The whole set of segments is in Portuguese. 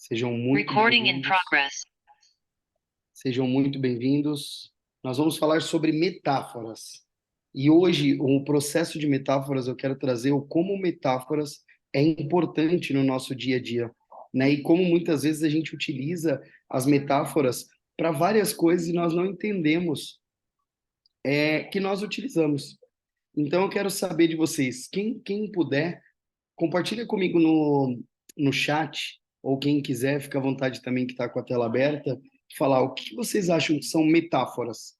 Sejam muito Recording in bem-vindos. progress. Sejam muito bem-vindos. Nós vamos falar sobre metáforas. E hoje, o processo de metáforas, eu quero trazer o como metáforas é importante no nosso dia a dia, né? E como muitas vezes a gente utiliza as metáforas para várias coisas e nós não entendemos que nós utilizamos. Então, eu quero saber de vocês, quem puder, compartilha comigo no chat, ou quem quiser, fica à vontade também que está com a tela aberta, falar o que vocês acham que são metáforas.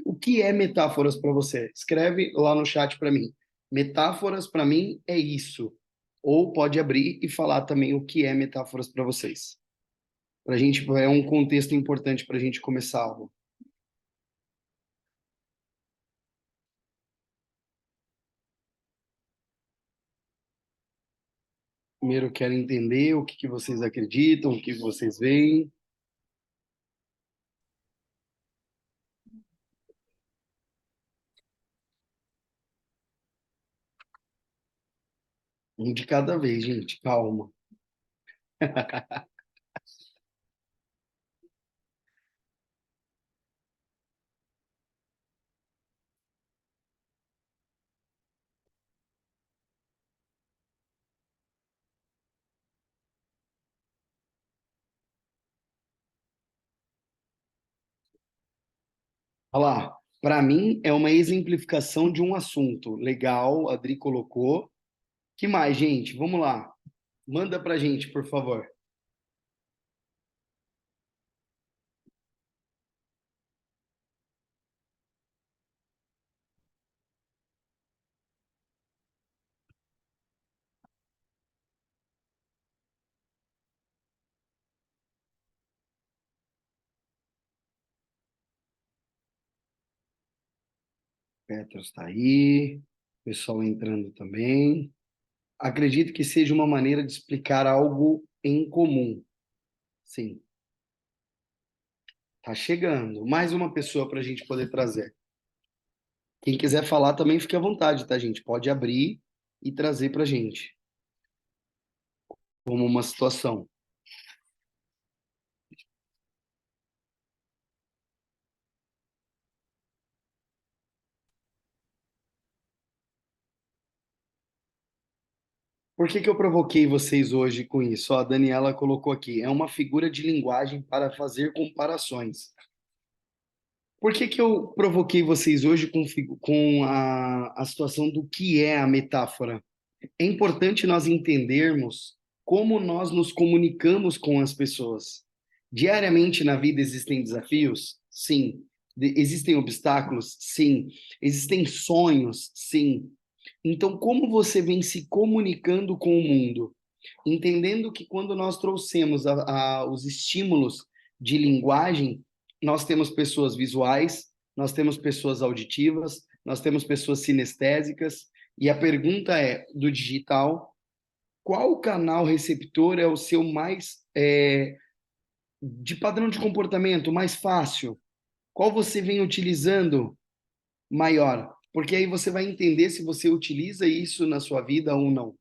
O que é metáforas para você? Escreve lá no chat para mim. Metáforas para mim é isso. Ou pode abrir e falar também o que é metáforas para vocês. Para a gente, é um contexto importante para a gente começar algo. Primeiro, eu quero entender o que vocês acreditam, o que vocês veem. Um de cada vez, gente, calma. Olha lá, para mim é uma exemplificação de um assunto. Legal, a Adri colocou. Que mais, gente? Vamos lá. Manda pra gente, por favor. Petros está aí, pessoal entrando também. Acredito que seja uma maneira de explicar algo em comum. Sim, tá chegando. Mais uma pessoa para a gente poder trazer. Quem quiser falar também fique à vontade, tá, gente? Pode abrir e trazer para a gente como uma situação. Por que eu provoquei vocês hoje com isso? Ó, a Daniela colocou aqui, é uma figura de linguagem para fazer comparações. Por que eu provoquei vocês hoje com a situação do que é a metáfora? É importante nós entendermos como nós nos comunicamos com as pessoas. Diariamente na vida existem desafios? Sim. Existem obstáculos? Sim. Existem sonhos? Sim. Então, como você vem se comunicando com o mundo? Entendendo que quando nós trouxemos os estímulos de linguagem, nós temos pessoas visuais, nós temos pessoas auditivas, nós temos pessoas sinestésicas, e a pergunta é, do digital, qual canal receptor é o seu mais, de padrão de comportamento, mais fácil? Qual você vem utilizando maior? Porque aí você vai entender se você utiliza isso na sua vida ou não.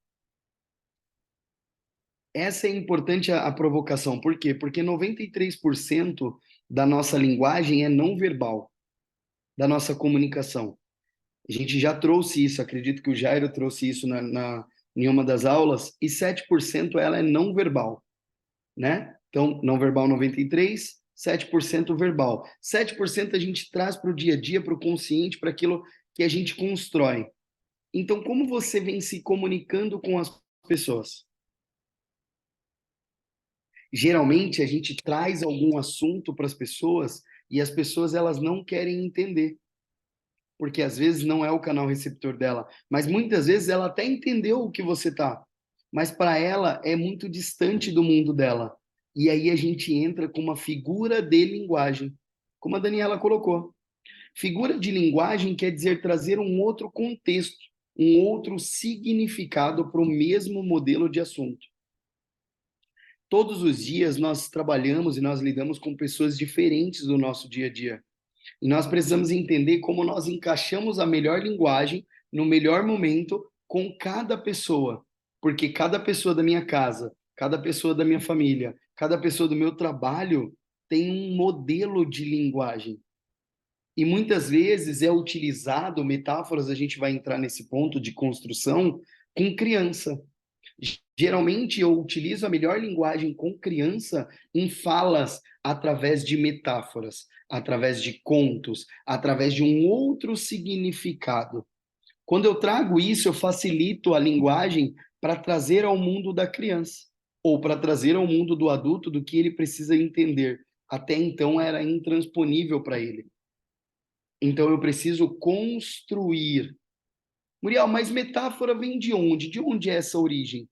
Essa é importante a provocação. Por quê? Porque 93% da nossa linguagem é não verbal, da nossa comunicação. A gente já trouxe isso, acredito que o Jairo trouxe isso em uma das aulas, e 7% ela é não verbal, né? Então, não verbal 93, 7% verbal. 7% a gente traz para o dia a dia, para o consciente, para aquilo que a gente constrói. Então, como você vem se comunicando com as pessoas? Geralmente, a gente traz algum assunto para as pessoas e as pessoas elas não querem entender, porque às vezes não é o canal receptor dela, mas muitas vezes ela até entendeu o que você tá, mas para ela é muito distante do mundo dela. E aí a gente entra com uma figura de linguagem, como a Daniela colocou. Figura de linguagem quer dizer trazer um outro contexto, um outro significado para o mesmo modelo de assunto. Todos os dias nós trabalhamos e nós lidamos com pessoas diferentes do nosso dia a dia. E nós precisamos entender como nós encaixamos a melhor linguagem no melhor momento com cada pessoa. Porque cada pessoa da minha casa, cada pessoa da minha família, cada pessoa do meu trabalho tem um modelo de linguagem. E muitas vezes é utilizado metáforas, a gente vai entrar nesse ponto de construção, com criança. Geralmente eu utilizo a melhor linguagem com criança em falas através de metáforas, através de contos, através de um outro significado. Quando eu trago isso, eu facilito a linguagem para trazer ao mundo da criança, ou para trazer ao mundo do adulto do que ele precisa entender. Até então era intransponível para ele. Então eu preciso construir. Muriel, mas metáfora vem de onde? De onde é essa origem?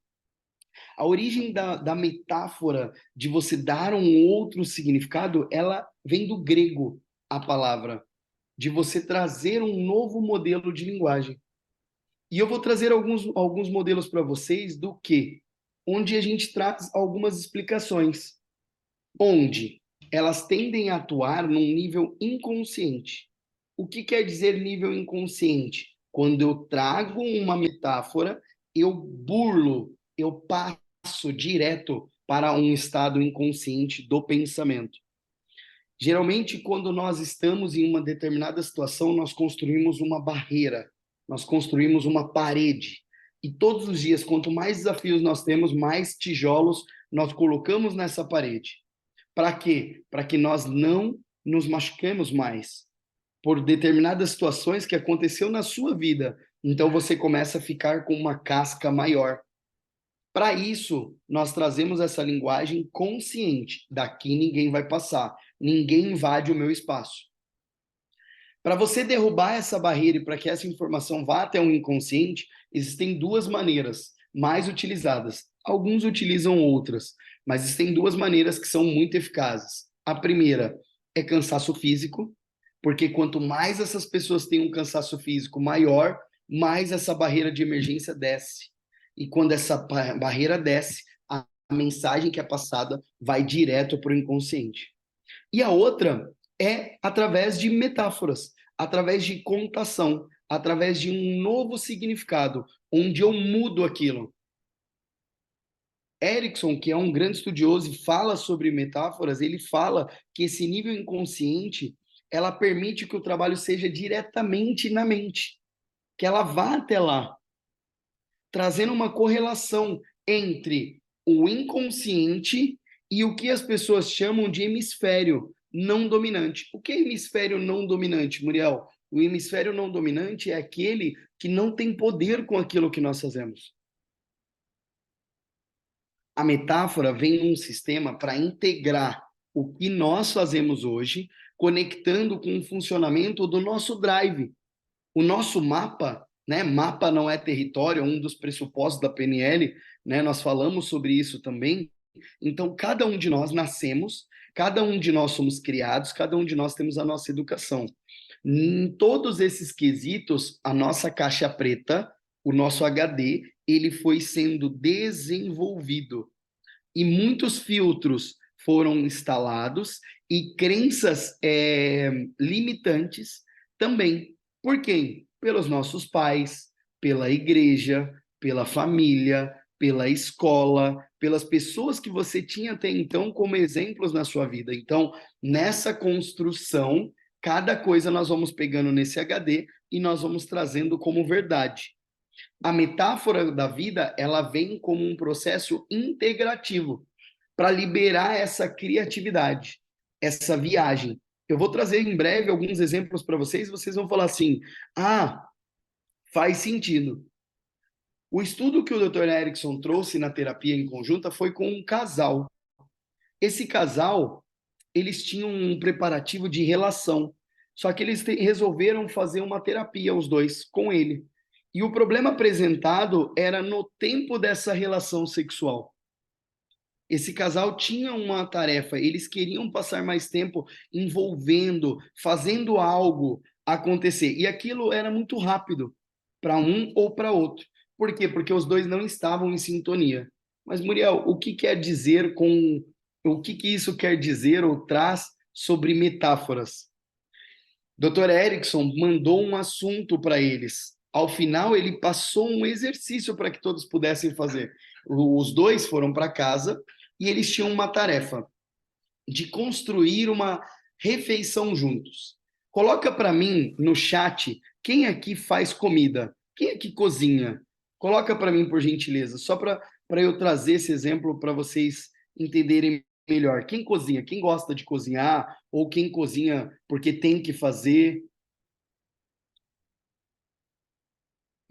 A origem da metáfora de você dar um outro significado, ela vem do grego, a palavra, de você trazer um novo modelo de linguagem. E eu vou trazer alguns modelos para vocês do que? Onde a gente traz algumas explicações. Onde elas tendem a atuar num nível inconsciente. O que quer dizer nível inconsciente? Quando eu trago uma metáfora, eu burlo, eu passo direto para um estado inconsciente do pensamento. Geralmente, quando nós estamos em uma determinada situação, nós construímos uma barreira, nós construímos uma parede. E todos os dias, quanto mais desafios nós temos, mais tijolos nós colocamos nessa parede. Para quê? Para que nós não nos machuquemos mais por determinadas situações que aconteceu na sua vida. Então você começa a ficar com uma casca maior. Para isso, nós trazemos essa linguagem consciente. Daqui ninguém vai passar, ninguém invade o meu espaço. Para você derrubar essa barreira e para que essa informação vá até o inconsciente, existem duas maneiras mais utilizadas. Alguns utilizam outras, mas existem duas maneiras que são muito eficazes. A primeira é cansaço físico, porque quanto mais essas pessoas têm um cansaço físico maior, mais essa barreira de emergência desce. E quando essa barreira desce, a mensagem que é passada vai direto para o inconsciente. E a outra é através de metáforas, através de contação, através de um novo significado, onde eu mudo aquilo. Erickson, que é um grande estudioso e fala sobre metáforas, ele fala que esse nível inconsciente, ela permite que o trabalho seja diretamente na mente, que ela vá até lá, trazendo uma correlação entre o inconsciente e o que as pessoas chamam de hemisfério não dominante. O que é hemisfério não dominante, Muriel? O hemisfério não dominante é aquele que não tem poder com aquilo que nós fazemos. A metáfora vem num sistema para integrar o que nós fazemos hoje, conectando com o funcionamento do nosso drive. O nosso mapa, né? Mapa não é território, é um dos pressupostos da PNL, né? Nós falamos sobre isso também. Então, cada um de nós nascemos, cada um de nós somos criados, cada um de nós temos a nossa educação. Em todos esses quesitos, a nossa caixa preta, o nosso HD, ele foi sendo desenvolvido e muitos filtros foram instalados e crenças limitantes também. Por quem? Pelos nossos pais, pela igreja, pela família, pela escola, pelas pessoas que você tinha até então como exemplos na sua vida. Então, nessa construção, cada coisa nós vamos pegando nesse HD e nós vamos trazendo como verdade. A metáfora da vida, ela vem como um processo integrativo para liberar essa criatividade, essa viagem. Eu vou trazer em breve alguns exemplos para vocês, vocês vão falar assim: "Ah, faz sentido". O estudo que o Dr. Erickson trouxe na terapia em conjunta foi com um casal. Esse casal, eles tinham um preparativo de relação, só que eles resolveram fazer uma terapia, os dois, com ele. E o problema apresentado era no tempo dessa relação sexual. Esse casal tinha uma tarefa, eles queriam passar mais tempo envolvendo, fazendo algo acontecer. E aquilo era muito rápido para um ou para outro. Por quê? Porque os dois não estavam em sintonia. Mas, Muriel, o que quer dizer com. O que isso quer dizer ou traz sobre metáforas? Dr. Erickson mandou um assunto para eles. Ao final, ele passou um exercício para que todos pudessem fazer. Os dois foram para casa e eles tinham uma tarefa de construir uma refeição juntos. Coloca para mim no chat quem aqui faz comida, quem aqui cozinha. Coloca para mim, por gentileza, só para eu trazer esse exemplo para vocês entenderem melhor. Quem cozinha, quem gosta de cozinhar, ou quem cozinha porque tem que fazer.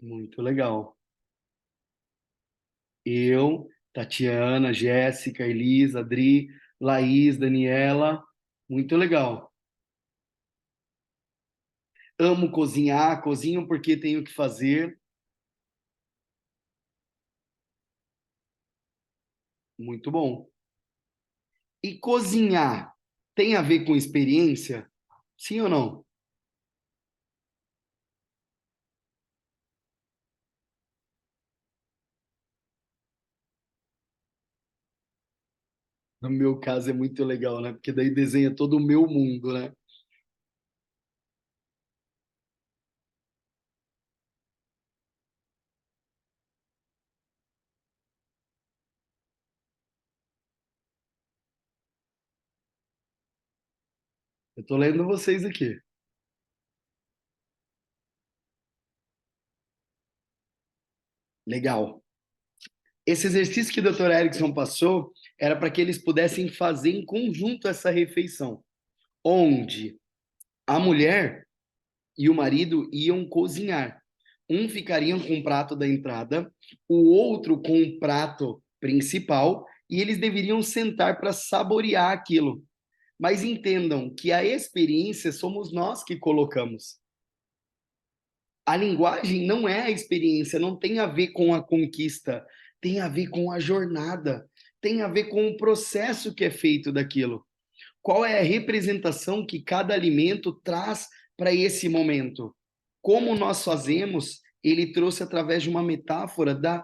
Muito legal. Eu, Tatiana, Jéssica, Elisa, Adri, Laís, Daniela. Muito legal. Amo cozinhar, cozinho porque tenho que fazer. Muito bom. E cozinhar tem a ver com experiência? Sim ou não? No meu caso é muito legal, né? Porque daí desenha todo o meu mundo, né? Eu tô lendo vocês aqui. Legal. Esse exercício que o Dr. Erickson passou era para que eles pudessem fazer em conjunto essa refeição, onde a mulher e o marido iam cozinhar. Um ficaria com o prato da entrada, o outro com o prato principal, e eles deveriam sentar para saborear aquilo. Mas entendam que a experiência somos nós que colocamos. A linguagem não é a experiência, não tem a ver com a conquista, tem a ver com a jornada, tem a ver com o processo que é feito daquilo. Qual é a representação que cada alimento traz para esse momento? Como nós fazemos, ele trouxe através de uma metáfora da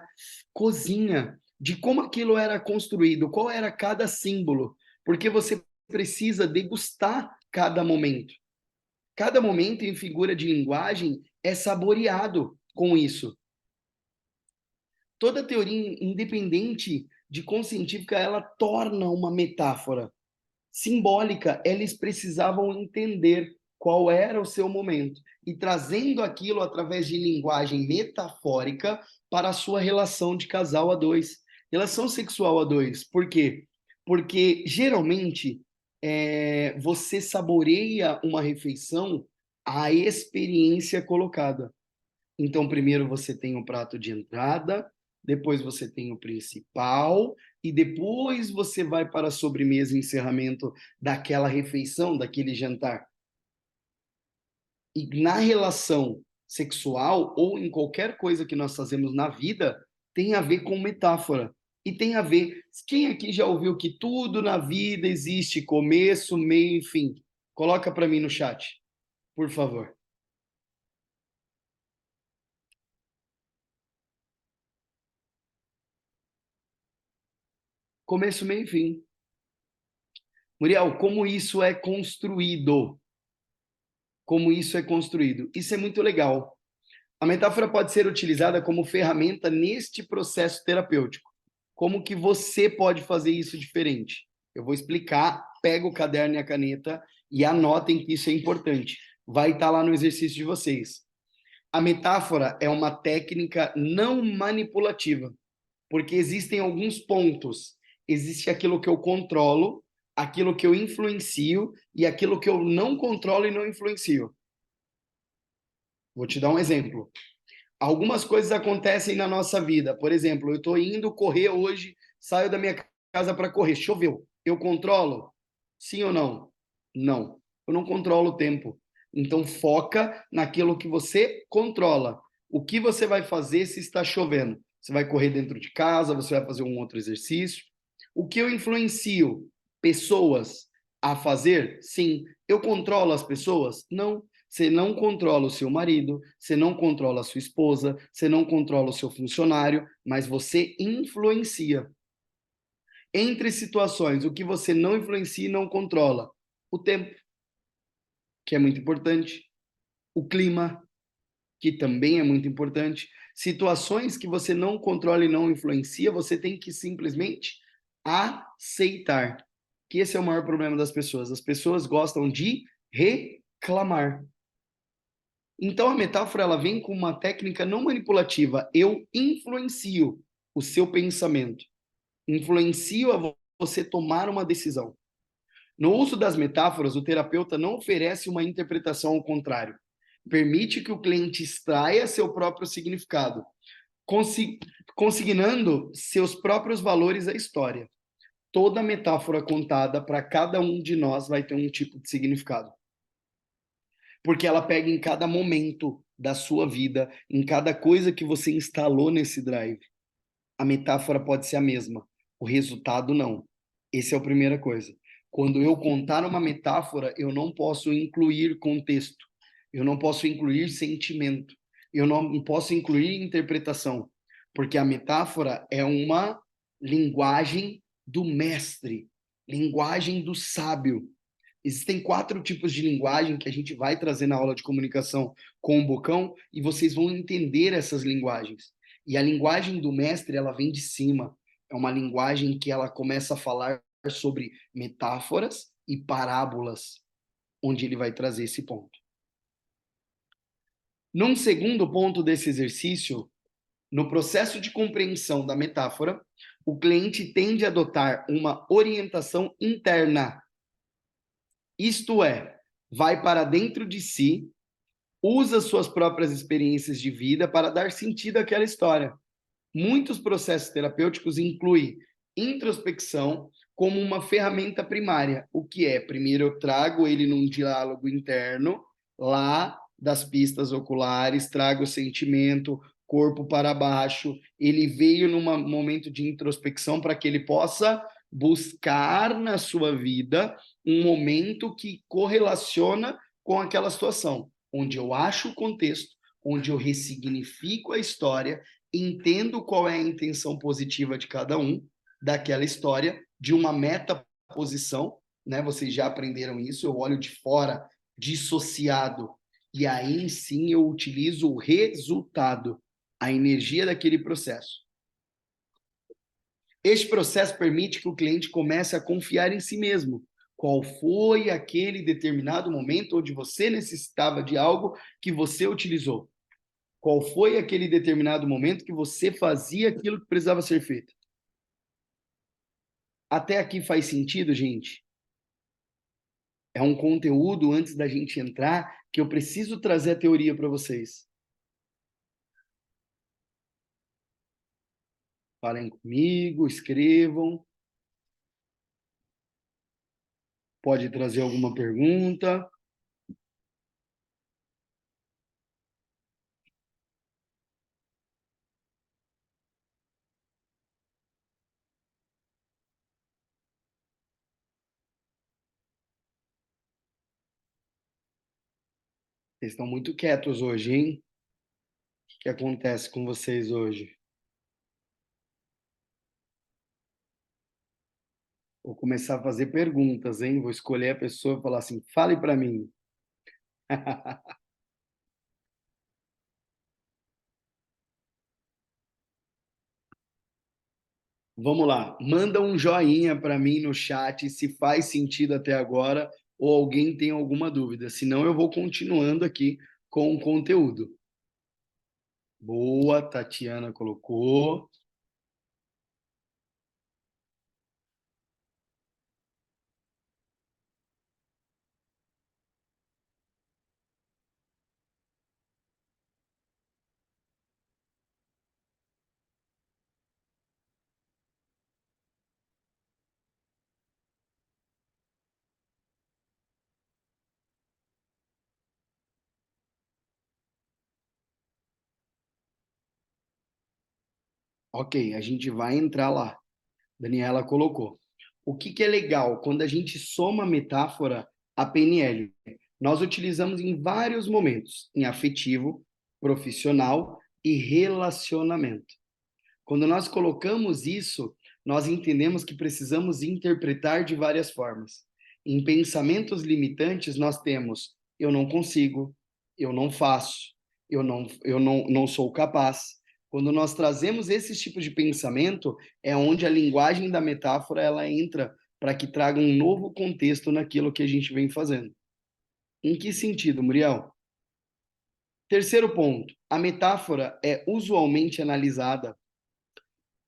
cozinha, de como aquilo era construído, qual era cada símbolo, porque você precisa degustar cada momento. Cada momento em figura de linguagem é saboreado com isso. Toda teoria independente de conscientífica, ela torna uma metáfora simbólica, eles precisavam entender qual era o seu momento e trazendo aquilo através de linguagem metafórica para a sua relação de casal a dois, relação sexual a dois. Por quê? Porque geralmente você saboreia uma refeição à experiência colocada. Então, primeiro você tem o prato de entrada, depois você tem o principal, e depois você vai para a sobremesa e encerramento daquela refeição, daquele jantar. E na relação sexual ou em qualquer coisa que nós fazemos na vida, tem a ver com metáfora. E tem a ver. Quem aqui já ouviu que tudo na vida existe começo, meio e fim? Coloca para mim no chat, por favor. Começo, meio e fim. Muriel, como isso é construído? Como isso é construído? Isso é muito legal. A metáfora pode ser utilizada como ferramenta neste processo terapêutico. Como que você pode fazer isso diferente? Eu vou explicar, pega o caderno e a caneta e anotem que isso é importante. Vai estar lá no exercício de vocês. A metáfora é uma técnica não manipulativa, porque existem alguns pontos. Existe aquilo que eu controlo, aquilo que eu influencio e aquilo que eu não controlo e não influencio. Vou te dar um exemplo. Algumas coisas acontecem na nossa vida. Por exemplo, eu estou indo correr hoje, saio da minha casa para correr, choveu. Eu controlo? Sim ou não? Não. Eu não controlo o tempo. Então foca naquilo que você controla. O que você vai fazer se está chovendo? Você vai correr dentro de casa, você vai fazer um outro exercício. O que eu influencio pessoas a fazer? Sim. Eu controlo as pessoas? Não. Você não controla o seu marido, você não controla a sua esposa, você não controla o seu funcionário, mas você influencia. Entre situações, o que você não influencia e não controla? O tempo, que é muito importante, o clima, que também é muito importante. Situações que você não controla e não influencia, você tem que simplesmente aceitar. Que esse é o maior problema das pessoas. As pessoas gostam de reclamar. Então a metáfora ela vem com uma técnica não manipulativa. Eu influencio o seu pensamento. Influencio a você tomar uma decisão. No uso das metáforas, o terapeuta não oferece uma interpretação ao contrário. Permite que o cliente extraia seu próprio significado, consignando seus próprios valores à história. Toda metáfora contada para cada um de nós vai ter um tipo de significado. Porque ela pega em cada momento da sua vida, em cada coisa que você instalou nesse drive. A metáfora pode ser a mesma, o resultado não. Essa é a primeira coisa. Quando eu contar uma metáfora, eu não posso incluir contexto, eu não posso incluir sentimento, eu não posso incluir interpretação, porque a metáfora é uma linguagem do mestre, linguagem do sábio. Existem 4 tipos de linguagem que a gente vai trazer na aula de comunicação com o Bocão e vocês vão entender essas linguagens. E a linguagem do mestre, ela vem de cima. É uma linguagem que ela começa a falar sobre metáforas e parábolas, onde ele vai trazer esse ponto. Num segundo ponto desse exercício, no processo de compreensão da metáfora, o cliente tende a adotar uma orientação interna. Isto é, vai para dentro de si, usa suas próprias experiências de vida para dar sentido àquela história. Muitos processos terapêuticos incluem introspecção como uma ferramenta primária. O que é? Primeiro eu trago ele num diálogo interno, lá das pistas oculares, trago o sentimento, corpo para baixo. Ele veio num momento de introspecção para que ele possa buscar na sua vida um momento que correlaciona com aquela situação, onde eu acho o contexto, onde eu ressignifico a história, entendo qual é a intenção positiva de cada um daquela história, de uma metaposição, né? Vocês já aprenderam isso, eu olho de fora, dissociado, e aí sim eu utilizo o resultado, a energia daquele processo. Este processo permite que o cliente comece a confiar em si mesmo. Qual foi aquele determinado momento onde você necessitava de algo que você utilizou? Qual foi aquele determinado momento que você fazia aquilo que precisava ser feito? Até aqui faz sentido, gente? É um conteúdo, antes da gente entrar, que eu preciso trazer a teoria para vocês. Falem comigo, escrevam. Pode trazer alguma pergunta. Vocês estão muito quietos hoje, hein? O que acontece com vocês hoje? Vou começar a fazer perguntas, hein? Vou escolher a pessoa e falar assim: fale para mim. Vamos lá, manda um joinha para mim no chat se faz sentido até agora ou alguém tem alguma dúvida. Senão eu vou continuando aqui com o conteúdo. Boa, Tatiana colocou. Ok, a gente vai entrar lá. Daniela colocou. O que que é legal? Quando a gente soma a metáfora a PNL, nós utilizamos em vários momentos, em afetivo, profissional e relacionamento. Quando nós colocamos isso, nós entendemos que precisamos interpretar de várias formas. Em pensamentos limitantes, nós temos eu não consigo, eu não faço, eu não sou capaz. Quando nós trazemos esses tipos de pensamento, é onde a linguagem da metáfora ela entra para que traga um novo contexto naquilo que a gente vem fazendo. Em que sentido, Muriel? Terceiro ponto, a metáfora é usualmente analisada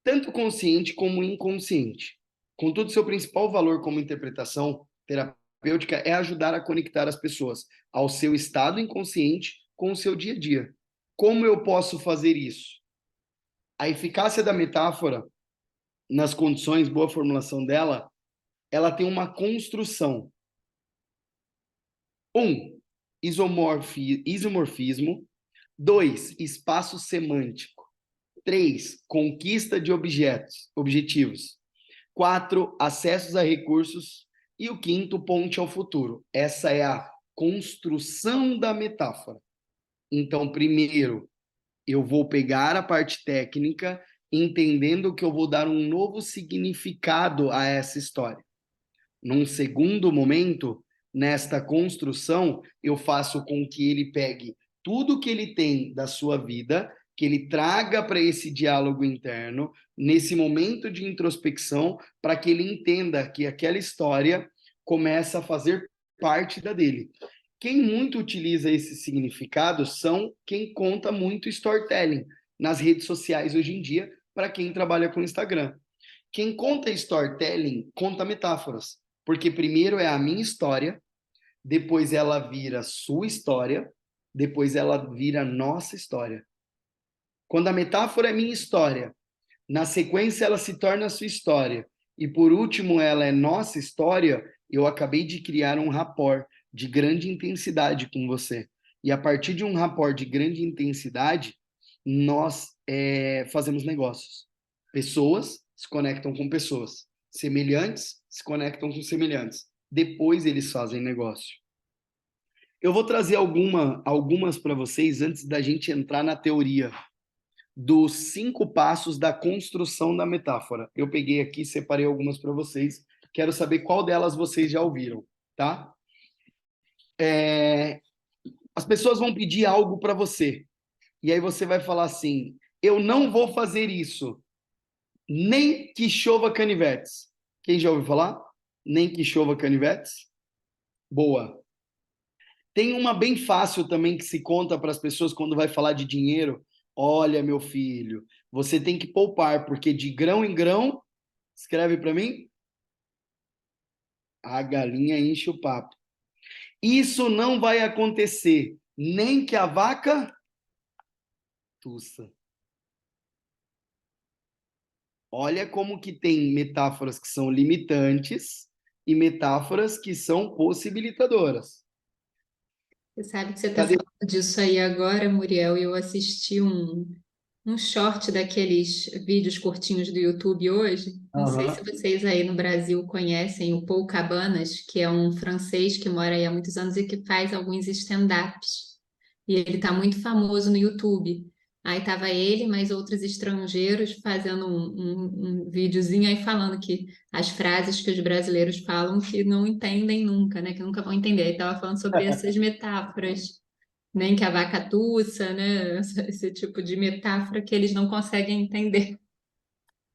tanto consciente como inconsciente. Contudo, seu principal valor como interpretação terapêutica é ajudar a conectar as pessoas ao seu estado inconsciente com o seu dia a dia. Como eu posso fazer isso? A eficácia da metáfora, nas condições, boa formulação dela, ela tem uma construção. Isomorfismo. 2, espaço semântico. 3, conquista de objetivos. 4, acessos a recursos. E o quinto, ponte ao futuro. Essa é a construção da metáfora. Então, primeiro, eu vou pegar a parte técnica, entendendo que eu vou dar um novo significado a essa história. Num segundo momento, nesta construção, eu faço com que ele pegue tudo que ele tem da sua vida, que ele traga para esse diálogo interno, nesse momento de introspecção, para que ele entenda que aquela história começa a fazer parte da dele. Quem muito utiliza esse significado são quem conta muito storytelling nas redes sociais hoje em dia, para quem trabalha com Instagram. Quem conta storytelling conta metáforas, porque primeiro é a minha história, depois ela vira sua história, depois ela vira nossa história. Quando a metáfora é minha história, na sequência ela se torna sua história, e por último ela é nossa história, eu acabei de criar um rapport de grande intensidade com você. E a partir de um rapport de grande intensidade, nós fazemos negócios. Pessoas se conectam com pessoas. Semelhantes se conectam com semelhantes. Depois eles fazem negócio. Eu vou trazer algumas para vocês antes da gente entrar na teoria dos 5 passos da construção da metáfora. Eu peguei aqui, separei algumas para vocês. Quero saber qual delas vocês já ouviram, tá? As pessoas vão pedir algo para você. E aí você vai falar assim: eu não vou fazer isso, nem que chova canivetes. Quem já ouviu falar? Nem que chova canivetes? Boa. Tem uma bem fácil também que se conta para as pessoas quando vai falar de dinheiro. Olha, meu filho, você tem que poupar, porque de grão em grão, escreve para mim, a galinha enche o papo. Isso não vai acontecer, nem que a vaca tussa. Olha como que tem metáforas que são limitantes e metáforas que são possibilitadoras. Você sabe que você está Cadê? falando disso aí agora, Muriel, e eu assisti um short daqueles vídeos curtinhos do YouTube hoje. Não sei se Aham. vocês aí no Brasil conhecem o Paul Cabanas, que é um francês que mora aí há muitos anos e que faz alguns stand-ups. E ele está muito famoso no YouTube. Aí tava ele, mais outros estrangeiros fazendo um videozinho aí falando que as frases que os brasileiros falam que não entendem nunca, né? Que nunca vão entender. Aí tava falando sobre essas metáforas, nem que a vaca tussa, né? Esse tipo de metáfora que eles não conseguem entender.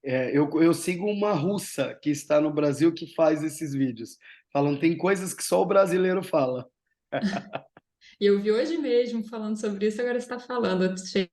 Eu sigo uma russa que está no Brasil que faz esses vídeos, falando tem coisas que só o brasileiro fala. E eu vi hoje mesmo falando sobre isso, agora você está falando. Eu achei.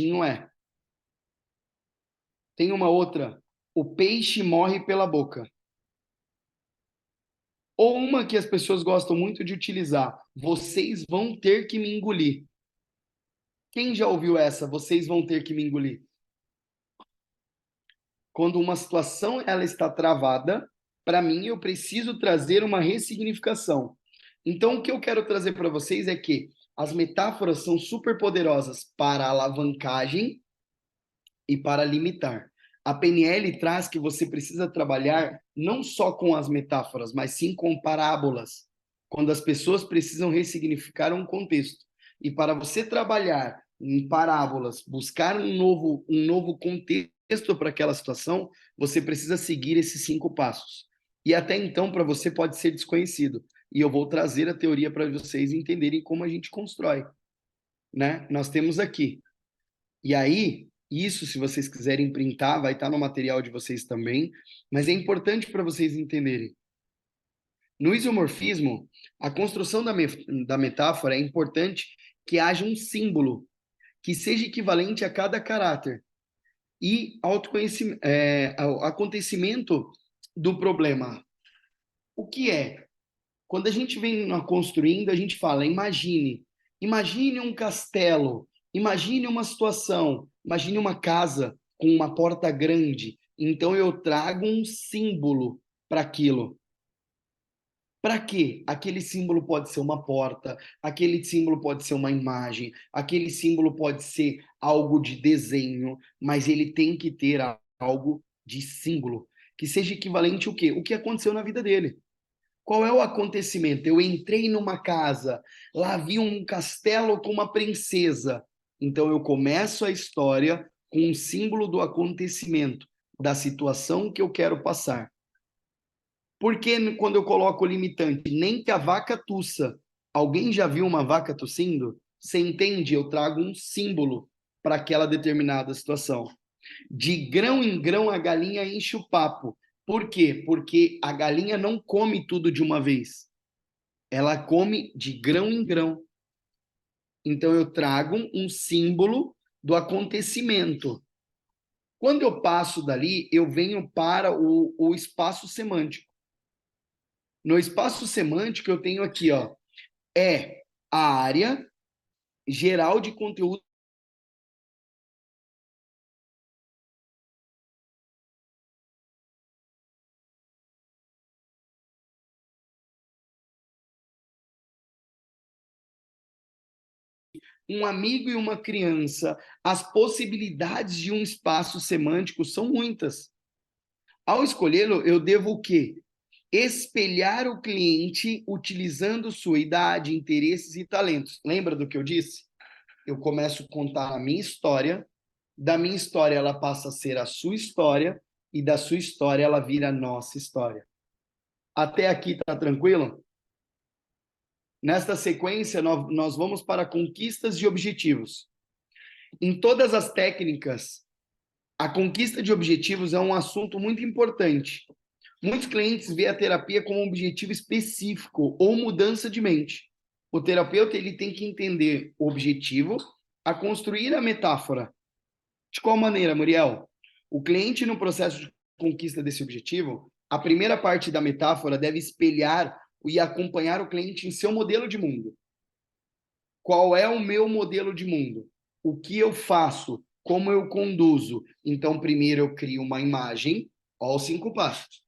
Não é. Tem uma outra, o peixe morre pela boca. Ou uma que as pessoas gostam muito de utilizar, vocês vão ter que me engolir. Quem já ouviu essa? Vocês vão ter que me engolir. Quando uma situação ela está travada, para mim eu preciso trazer uma ressignificação. Então, o que eu quero trazer para vocês é que as metáforas são super poderosas para alavancagem e para limitar. A PNL traz que você precisa trabalhar não só com as metáforas, mas sim com parábolas, quando as pessoas precisam ressignificar um contexto. E para você trabalhar em parábolas, buscar um novo contexto para aquela situação, você precisa seguir esses 5 passos. E até então, para você, pode ser desconhecido. E eu vou trazer a teoria para vocês entenderem como a gente constrói. Né? Nós temos aqui. E aí, isso, se vocês quiserem printar, vai estar no material de vocês também, mas é importante para vocês entenderem. No isomorfismo, a construção da metáfora é importante que haja um símbolo que seja equivalente a cada caráter e ao acontecimento do problema. O que é? Quando a gente vem construindo, a gente fala, imagine um castelo, imagine uma situação, imagine uma casa com uma porta grande. Então eu trago um símbolo para aquilo. Para quê? Aquele símbolo pode ser uma porta, aquele símbolo pode ser uma imagem, aquele símbolo pode ser algo de desenho, mas ele tem que ter algo de símbolo, que seja equivalente ao quê? O que aconteceu na vida dele. Qual é o acontecimento? Eu entrei numa casa, lá vi um castelo com uma princesa. Então eu começo a história com um símbolo do acontecimento, da situação que eu quero passar. Porque quando eu coloco o limitante, nem que a vaca tussa. Alguém já viu uma vaca tossindo? Você entende? Eu trago um símbolo para aquela determinada situação. De grão em grão, a galinha enche o papo. Por quê? Porque a galinha não come tudo de uma vez. Ela come de grão em grão. Então, eu trago um símbolo do acontecimento. Quando eu passo dali, eu venho para o espaço semântico. No espaço semântico, eu tenho aqui, ó, é a área geral de conteúdo. Um amigo e uma criança, as possibilidades de um espaço semântico são muitas. Ao escolhê-lo, eu devo o quê? Espelhar o cliente utilizando sua idade, interesses e talentos. Lembra do que eu disse? Eu começo a contar a minha história, da minha história ela passa a ser a sua história, e da sua história ela vira a nossa história. Até aqui tá tranquilo? Nesta sequência, nós vamos para conquistas de objetivos. Em todas as técnicas, a conquista de objetivos é um assunto muito importante. Muitos clientes veem a terapia como um objetivo específico ou mudança de mente. O terapeuta ele tem que entender o objetivo, a construir a metáfora. De qual maneira, Muriel? O cliente, no processo de conquista desse objetivo, a primeira parte da metáfora deve espelhar e acompanhar o cliente em seu modelo de mundo. Qual é o meu modelo de mundo? O que eu faço? Como eu conduzo? Então, primeiro eu crio uma imagem, ó, os 5 passos.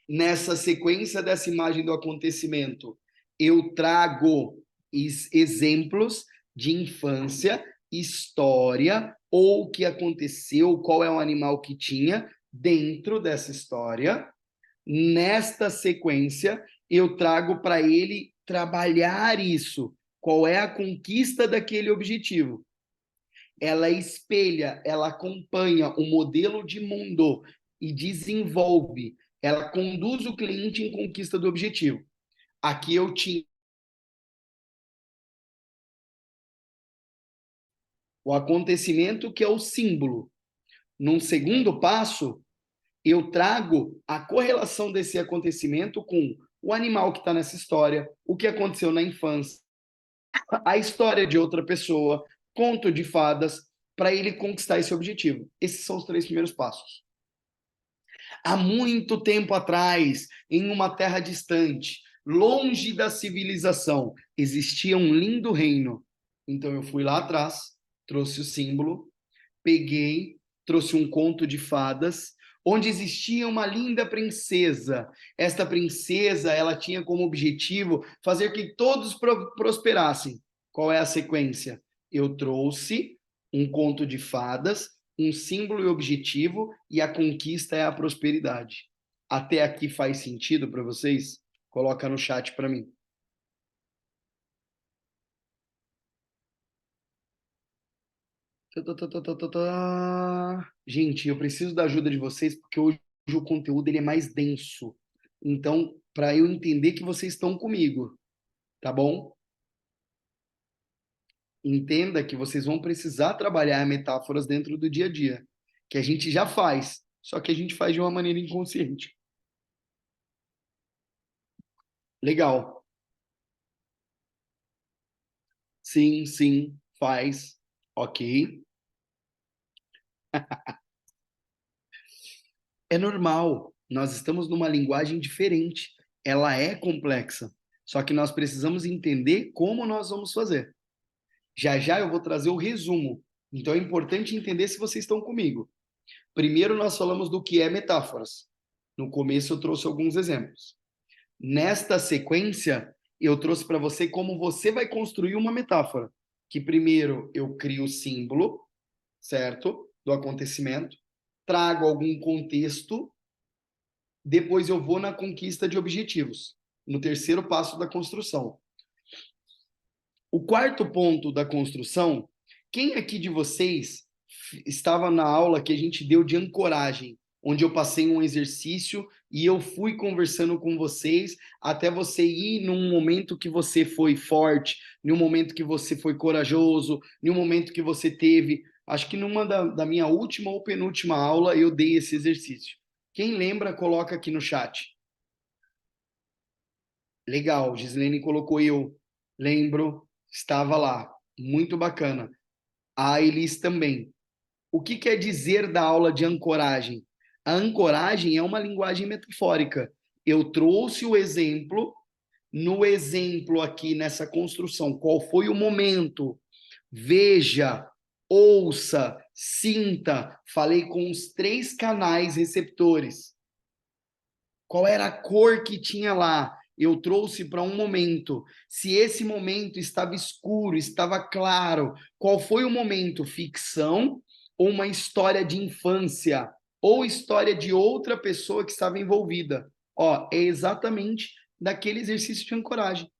Nessa sequência dessa imagem do acontecimento, eu trago exemplos de infância, história, ou o que aconteceu, qual é o animal que tinha dentro dessa história. Nesta sequência, eu trago para ele trabalhar isso. Qual é a conquista daquele objetivo? Ela espelha, ela acompanha o modelo de mundo e desenvolve. Ela conduz o cliente em conquista do objetivo. Aqui eu tinha o acontecimento que é o símbolo. Num segundo passo, eu trago a correlação desse acontecimento com o animal que está nessa história, o que aconteceu na infância, a história de outra pessoa, conto de fadas, para ele conquistar esse objetivo. Esses são os 3 primeiros passos. Há muito tempo atrás, em uma terra distante, longe da civilização, existia um lindo reino. Então eu fui lá atrás, trouxe o símbolo, peguei, trouxe um conto de fadas, onde existia uma linda princesa. Esta princesa, ela tinha como objetivo fazer que todos prosperassem. Qual é a sequência? Eu trouxe um conto de fadas, um símbolo e objetivo, e a conquista é a prosperidade. Até aqui faz sentido para vocês? Coloca no chat para mim. Gente, eu preciso da ajuda de vocês porque hoje o conteúdo ele é mais denso. Então, para eu entender que vocês estão comigo, tá bom? Entenda que vocês vão precisar trabalhar metáforas dentro do dia a dia, que a gente já faz, só que a gente faz de uma maneira inconsciente. Legal. Sim, sim, faz. Ok. É normal. Nós estamos numa linguagem diferente. Ela é complexa. Só que nós precisamos entender como nós vamos fazer. Já já eu vou trazer o resumo. Então é importante entender se vocês estão comigo. Primeiro nós falamos do que é metáforas. No começo eu trouxe alguns exemplos. Nesta sequência, eu trouxe para você como você vai construir uma metáfora. Que primeiro eu crio o símbolo, certo? Do acontecimento, trago algum contexto, depois eu vou na conquista de objetivos, no terceiro passo da construção. O quarto ponto da construção, quem aqui de vocês estava na aula que a gente deu de ancoragem, onde eu passei um exercício e eu fui conversando com vocês até você ir num momento que você foi forte, num momento que você foi corajoso, num momento que você teve. Acho que numa da minha última ou penúltima aula eu dei esse exercício. Quem lembra, coloca aqui no chat. Legal, Gislene colocou eu. Lembro, estava lá. Muito bacana. A Elis também. O que quer dizer da aula de ancoragem? A ancoragem é uma linguagem metafórica. Eu trouxe o exemplo, no exemplo aqui nessa construção, qual foi o momento? Veja, ouça, sinta. Falei com os 3 canais receptores. Qual era a cor que tinha lá? Eu trouxe para um momento. Se esse momento estava escuro, estava claro, qual foi o momento? Ficção ou uma história de infância? Ou história de outra pessoa que estava envolvida? Ó, é exatamente daquele exercício de ancoragem.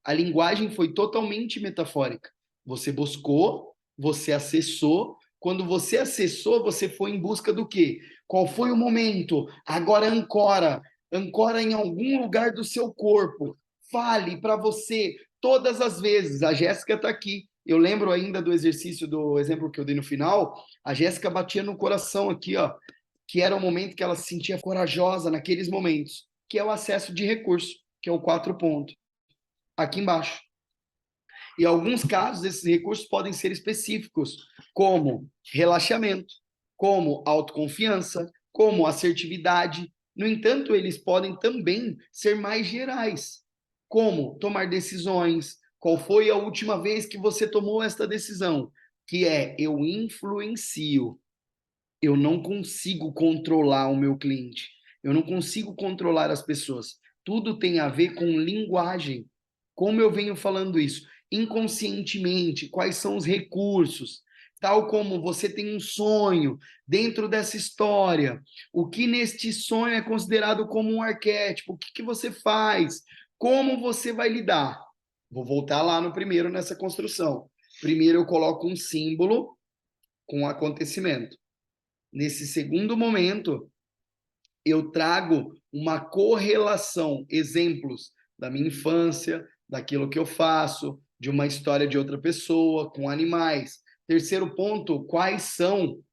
A linguagem foi totalmente metafórica. Você buscou, você acessou. Quando você acessou, você foi em busca do quê? Qual foi o momento? Agora ancora. Ancora em algum lugar do seu corpo. Fale para você todas as vezes. A Jéssica está aqui. Eu lembro ainda do exercício, do exemplo que eu dei no final. A Jéssica batia no coração aqui, ó, que era o momento que ela se sentia corajosa naqueles momentos, que é o acesso de recurso, que é o 4 pontos aqui embaixo. Em alguns casos, esses recursos podem ser específicos, como relaxamento, como autoconfiança, como assertividade. No entanto, eles podem também ser mais gerais, como tomar decisões. Qual foi a última vez que você tomou esta decisão? Que é, eu influencio. Eu não consigo controlar o meu cliente. Eu não consigo controlar as pessoas. Tudo tem a ver com linguagem. Como eu venho falando isso? Inconscientemente, quais são os recursos? Tal como você tem um sonho dentro dessa história, o que neste sonho é considerado como um arquétipo? O que você faz? Como você vai lidar? Vou voltar lá no primeiro nessa construção. Primeiro eu coloco um símbolo com um acontecimento. Nesse segundo momento, eu trago uma correlação, exemplos da minha infância, daquilo que eu faço, de uma história de outra pessoa, com animais. Terceiro ponto, quais são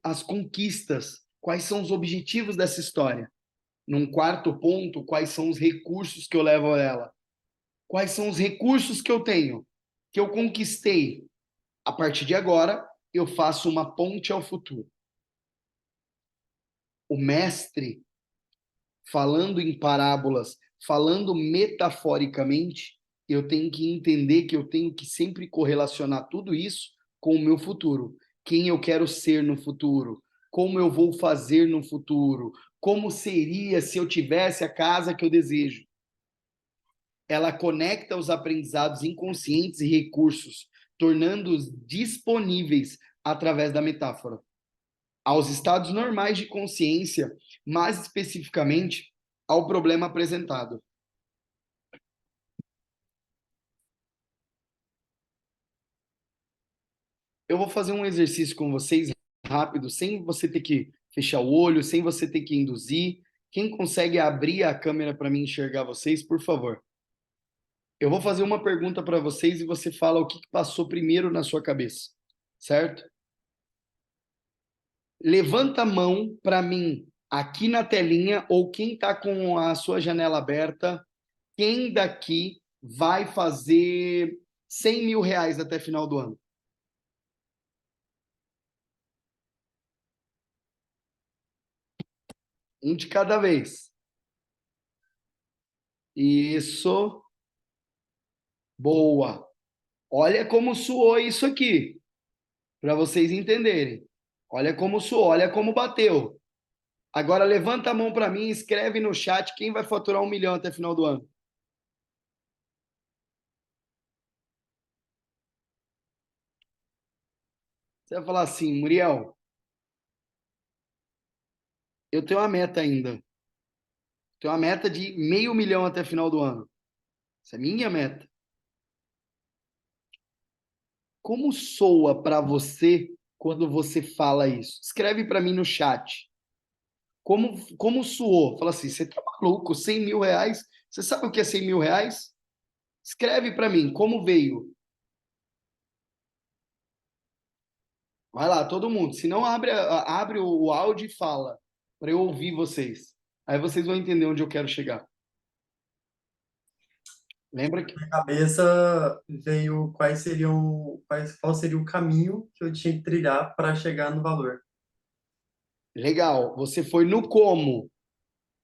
as conquistas, quais são os objetivos dessa história. Num quarto ponto, quais são os recursos que eu levo a ela? Quais são os recursos que eu tenho, que eu conquistei? A partir de agora, eu faço uma ponte ao futuro. O mestre, falando em parábolas, falando metaforicamente, eu tenho que entender que eu tenho que sempre correlacionar tudo isso com o meu futuro. Quem eu quero ser no futuro? como eu vou fazer no futuro, como seria se eu tivesse a casa que eu desejo. Ela conecta os aprendizados inconscientes e recursos, tornando-os disponíveis através da metáfora aos estados normais de consciência, mais especificamente ao problema apresentado. Eu vou fazer um exercício com vocês rápido, sem você ter que fechar o olho, sem você ter que induzir. Quem consegue abrir a câmera para mim enxergar vocês, por favor? Eu vou fazer uma pergunta para vocês e você fala o que passou primeiro na sua cabeça, certo? Levanta a mão para mim aqui na telinha, ou quem está com a sua janela aberta, quem daqui vai fazer 100 mil reais até final do ano? Um de cada vez. Isso. Boa. Olha como suou isso aqui, para vocês entenderem. Olha como suou, olha como bateu. Agora levanta a mão para mim e escreve no chat quem vai faturar 1 milhão até final do ano. Você vai falar assim, Muriel, eu tenho uma meta ainda. Tenho uma meta de 500 mil até final do ano. Essa é minha meta. Como soa para você quando você fala isso? Escreve para mim no chat. Como soou? Fala assim, você tá maluco? 100 mil reais? Você sabe o que é 100 mil reais? Escreve para mim, como veio? Vai lá, todo mundo. Se não, abre o áudio e fala, para eu ouvir vocês. Aí vocês vão entender onde eu quero chegar. Lembra que... Na cabeça veio qual seria o caminho que eu tinha que trilhar para chegar no valor. Legal, você foi no como.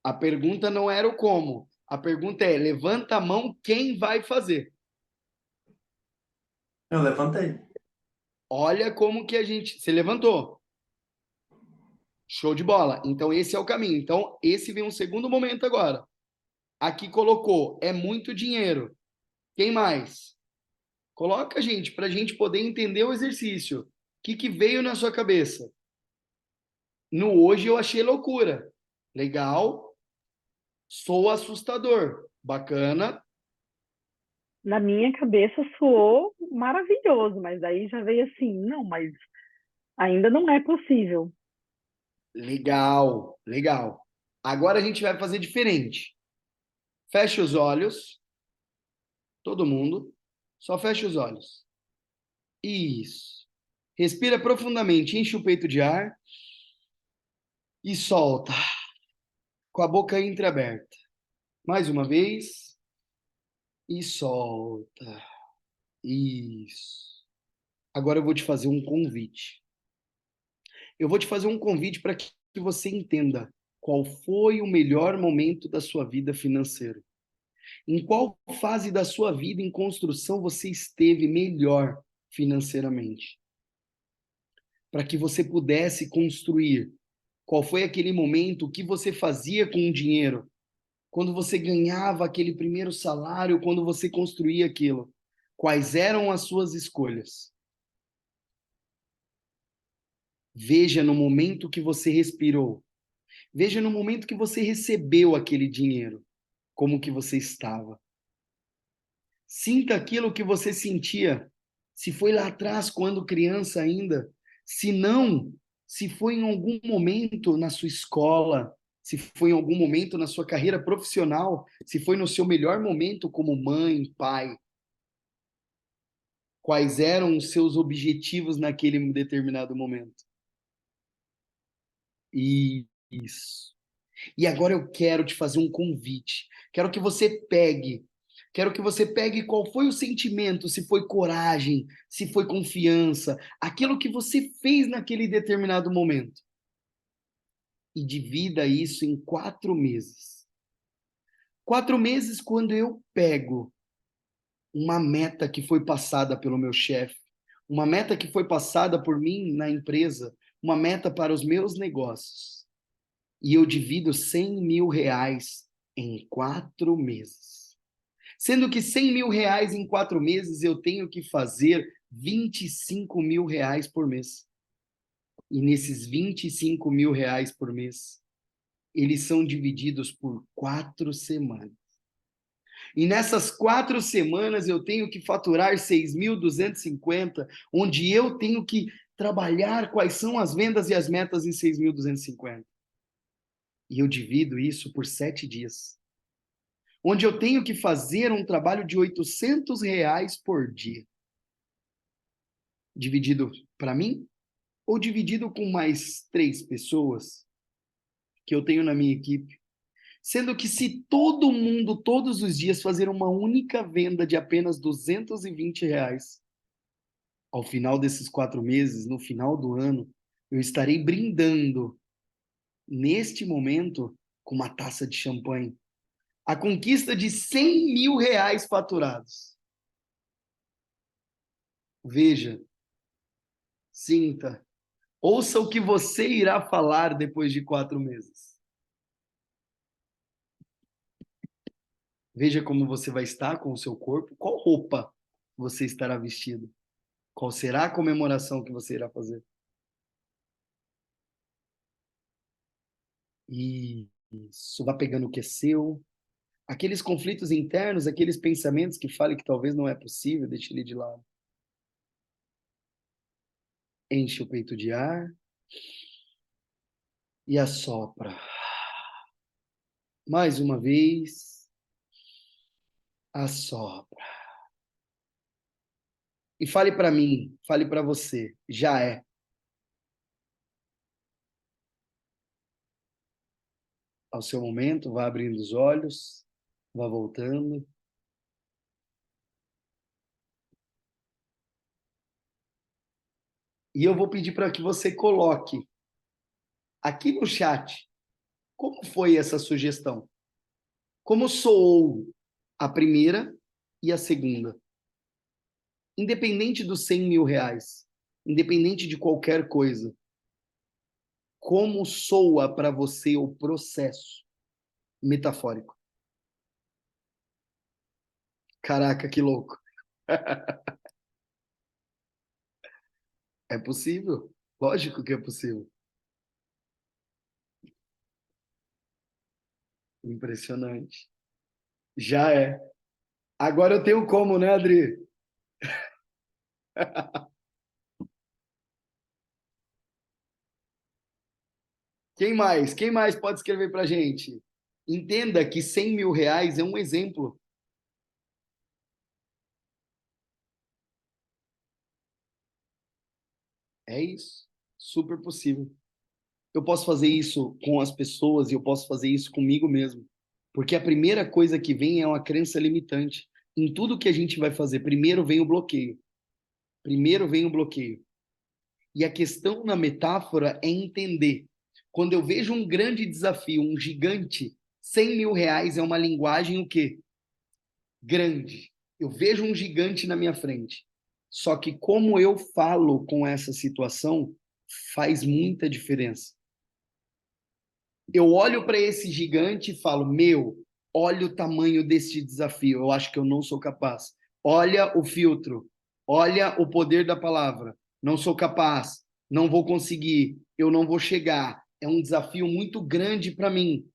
A pergunta não era o como. A pergunta é: levanta a mão, quem vai fazer? Eu levantei. Olha como que a gente. Você levantou. Show de bola. Então, esse é o caminho. Então, esse vem um segundo momento agora. Aqui colocou: é muito dinheiro. Quem mais? Coloca, gente, para a gente poder entender o exercício. O que veio na sua cabeça? No hoje eu achei loucura. Legal. Sou assustador. Bacana. Na minha cabeça soou maravilhoso, mas daí já veio assim, não, mas ainda não é possível. Legal, legal. Agora a gente vai fazer diferente. Fecha os olhos, todo mundo. Só fecha os olhos. Isso. Respira profundamente, enche o peito de ar e solta, com a boca entreaberta. Mais uma vez. E solta. Isso. Agora eu vou te fazer um convite. Eu vou te fazer um convite para que você entenda qual foi o melhor momento da sua vida financeira. Em qual fase da sua vida em construção você esteve melhor financeiramente? Para que você pudesse construir. Qual foi aquele momento, o que você fazia com o dinheiro? Quando você ganhava aquele primeiro salário, quando você construía aquilo? Quais eram as suas escolhas? Veja no momento que você respirou. Veja no momento que você recebeu aquele dinheiro, como que você estava. Sinta aquilo que você sentia. Se foi lá atrás, quando criança ainda. Se não, se foi em algum momento na sua escola, se foi em algum momento na sua carreira profissional, se foi no seu melhor momento como mãe, pai. Quais eram os seus objetivos naquele determinado momento? Isso. E agora eu quero te fazer um convite. Quero que você pegue qual foi o sentimento, se foi coragem, se foi confiança, aquilo que você fez naquele determinado momento. E divida isso em 4 meses. 4 meses quando eu pego uma meta que foi passada pelo meu chefe, uma meta que foi passada por mim na empresa, uma meta para os meus negócios e eu divido R$ 100.000 em 4 meses. Sendo que R$ 100.000 em 4 meses eu tenho que fazer R$ 25.000 por mês. E nesses R$ 25.000 por mês, eles são divididos por 4 semanas. E nessas 4 semanas eu tenho que faturar 6.250, onde eu tenho que trabalhar quais são as vendas e as metas em 6.250. E eu divido isso por 7 dias. Onde eu tenho que fazer um trabalho de R$ 800 por dia. Dividido para mim ou dividido com mais 3 pessoas que eu tenho na minha equipe. Sendo que se todo mundo, todos os dias, fazer uma única venda de apenas R$ 220, ao final desses 4 meses, no final do ano, eu estarei brindando, neste momento, com uma taça de champanhe, a conquista de R$ 100.000 faturados. Veja, sinta, ouça o que você irá falar depois de 4 meses. Veja como você vai estar com o seu corpo, qual roupa você estará vestido, qual será a comemoração que você irá fazer. Isso, vá pegando o que é seu, aqueles conflitos internos, aqueles pensamentos que falem que talvez não é possível, deixe ele de lado. Enche o peito de ar e assopra. Mais uma vez, assopra. E fale para mim, fale para você, já é. Ao seu momento, vá abrindo os olhos, vá voltando. E eu vou pedir para que você coloque aqui no chat como foi essa sugestão. Como soou a primeira e a segunda. Independente dos R$ 100.000, independente de qualquer coisa, como soa para você o processo metafórico? Caraca, que louco. É possível. Lógico que é possível. Impressionante. Já é. Agora eu tenho como, né, Adri? Quem mais? Quem mais pode escrever para a gente? Entenda que R$ 100.000 é um exemplo. É isso. Super possível. Eu posso fazer isso com as pessoas e eu posso fazer isso comigo mesmo. Porque a primeira coisa que vem é uma crença limitante. Em tudo que a gente vai fazer, primeiro vem o bloqueio. Primeiro vem o bloqueio. E a questão na metáfora é entender. Quando eu vejo um grande desafio, um gigante, R$ 100.000 é uma linguagem o quê? Grande. Eu vejo um gigante na minha frente. Só que como eu falo com essa situação faz muita diferença. Eu olho para esse gigante e falo, olha o tamanho desse desafio, eu acho que eu não sou capaz. Olha o filtro, olha o poder da palavra, não sou capaz, não vou conseguir, eu não vou chegar. É um desafio muito grande para mim.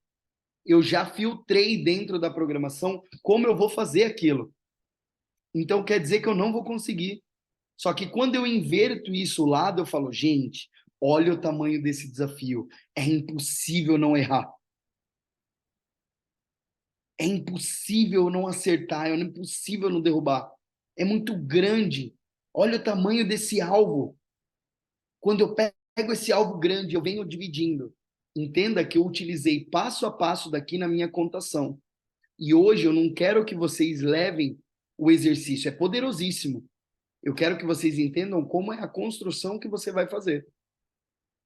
Eu já filtrei dentro da programação como eu vou fazer aquilo. Então quer dizer que eu não vou conseguir. Só que quando eu inverto isso ao lado, eu falo, gente, olha o tamanho desse desafio. É impossível não errar. É impossível não acertar, é impossível não derrubar. É muito grande. Olha o tamanho desse alvo. Quando eu pego esse alvo grande, eu venho dividindo. Entenda que eu utilizei passo a passo daqui na minha contação. E hoje eu não quero que vocês levem o exercício. É poderosíssimo. Eu quero que vocês entendam como é a construção que você vai fazer.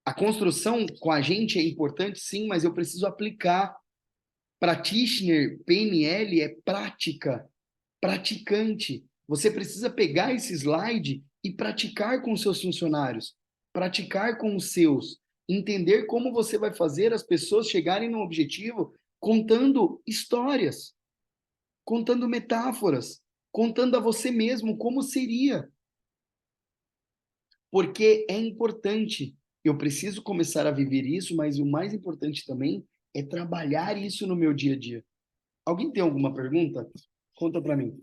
A construção com a gente é importante, sim, mas eu preciso aplicar. Practitioner, PNL, é prática, praticante. Você precisa pegar esse slide e praticar com seus funcionários. praticar com os seus, entender como você vai fazer as pessoas chegarem no objetivo contando histórias, contando metáforas, contando a você mesmo como seria. Porque é importante, eu preciso começar a viver isso, mas o mais importante também é trabalhar isso no meu dia a dia. Alguém tem alguma pergunta? Conta para mim.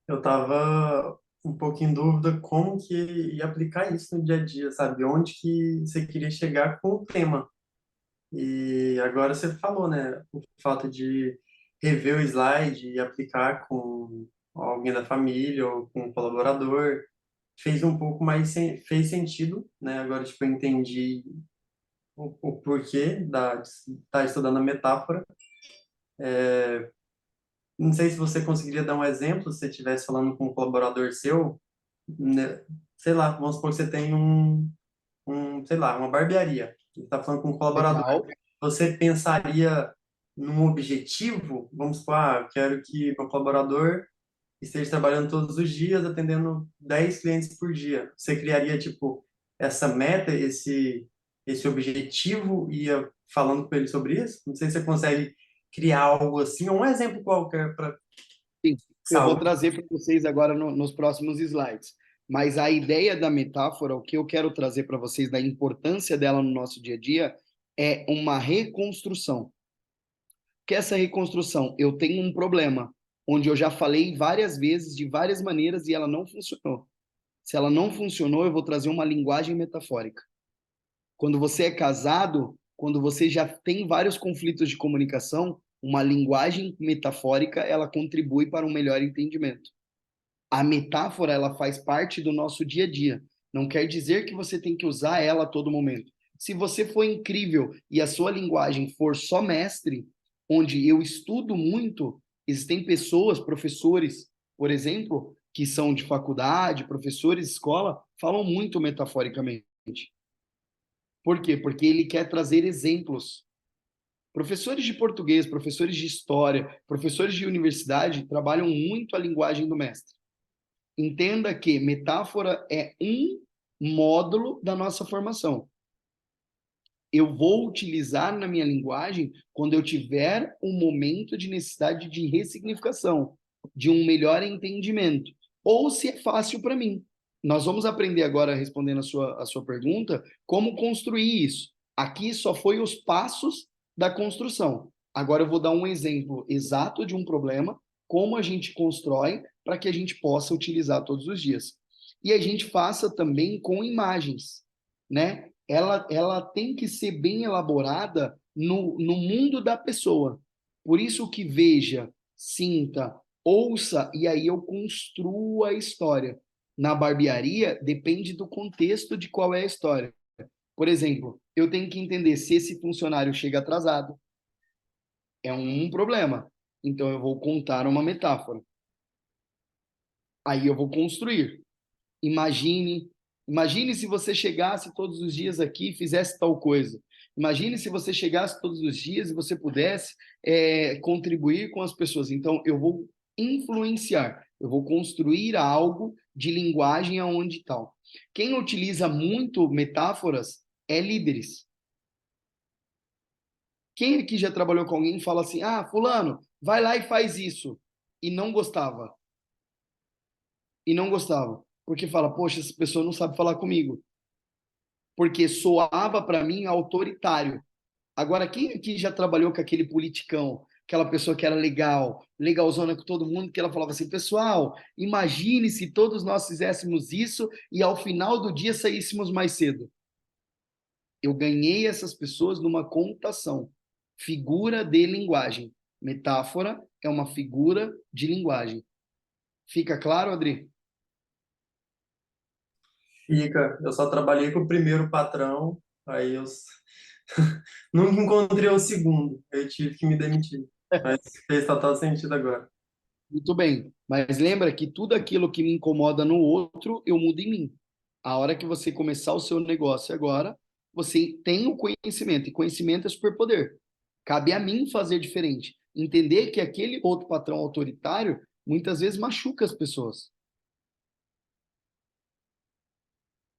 Eu estava um pouco em dúvida como que ia aplicar isso no dia a dia, sabe? Onde que você queria chegar com o tema. E agora você falou, né? O fato de rever o slide e aplicar com alguém da família ou com um colaborador fez um pouco mais fez sentido, né? Agora tipo eu entendi o porquê de estar estudando a metáfora. Não sei se você conseguiria dar um exemplo, se você estivesse falando com um colaborador seu, né? Sei lá, vamos supor que você tem sei lá, uma barbearia. Você está falando com um colaborador. Legal. Você pensaria num objetivo? Vamos supor, eu quero que meu colaborador esteja trabalhando todos os dias, atendendo 10 clientes por dia. Você criaria, tipo, essa meta, esse objetivo e ia falando com ele sobre isso? Não sei se você consegue criar algo assim, ou um exemplo qualquer para Sim, eu vou saúde. trazer para vocês agora nos próximos slides. Mas a ideia da metáfora, o que eu quero trazer para vocês da importância dela no nosso dia a dia, é uma reconstrução. Que essa reconstrução, eu tenho um problema, onde eu já falei várias vezes, de várias maneiras, e ela não funcionou. Se ela não funcionou, eu vou trazer uma linguagem metafórica. Quando você é casado, quando você já tem vários conflitos de comunicação, uma linguagem metafórica, ela contribui para um melhor entendimento. A metáfora, ela faz parte do nosso dia a dia. Não quer dizer que você tem que usar ela a todo momento. Se você for incrível e a sua linguagem for só mestre, onde eu estudo muito, existem pessoas, professores, por exemplo, que são de faculdade, professores de escola, falam muito metaforicamente. Por quê? Porque ele quer trazer exemplos. Professores de português, professores de história, professores de universidade trabalham muito a linguagem do mestre. Entenda que metáfora é um módulo da nossa formação. Eu vou utilizar na minha linguagem quando eu tiver um momento de necessidade de ressignificação, de um melhor entendimento, ou se é fácil para mim. Nós vamos aprender agora, respondendo a sua pergunta, como construir isso. Aqui só foi os passos da construção. Agora eu vou dar um exemplo exato de um problema, como a gente constrói para que a gente possa utilizar todos os dias. E a gente faça também com imagens, né? Ela tem que ser bem elaborada no mundo da pessoa. Por isso que veja, sinta, ouça, e aí eu construo a história. Na barbearia, depende do contexto de qual é a história. Por exemplo, eu tenho que entender se esse funcionário chega atrasado. É um problema. Então, eu vou contar uma metáfora. Aí eu vou construir. Imagine, imagine se você chegasse todos os dias aqui e fizesse tal coisa. Imagine se você chegasse todos os dias e você pudesse contribuir com as pessoas. Então, eu vou influenciar, eu vou construir algo de linguagem aonde tal. Quem utiliza muito metáforas é líderes. Quem aqui já trabalhou com alguém e fala assim, ah, fulano, vai lá e faz isso. E não gostava. E não gostava. Porque fala, poxa, essa pessoa não sabe falar comigo. Porque soava para mim autoritário. Agora, quem aqui já trabalhou com aquele politicão, aquela pessoa que era legal, legalzona com todo mundo, que ela falava assim, pessoal, imagine se todos nós fizéssemos isso e ao final do dia saíssemos mais cedo. Eu ganhei essas pessoas numa computação. Figura de linguagem. Metáfora é uma figura de linguagem. Fica claro, Adri? Fica, eu só trabalhei com o primeiro patrão, aí eu nunca encontrei o segundo, eu tive que me demitir. Mas fez total sentido agora. Muito bem, mas lembra que tudo aquilo que me incomoda no outro, eu mudo em mim. A hora que você começar o seu negócio agora, você tem o conhecimento, e conhecimento é superpoder. Cabe a mim fazer diferente. Entender que aquele outro patrão autoritário muitas vezes machuca as pessoas.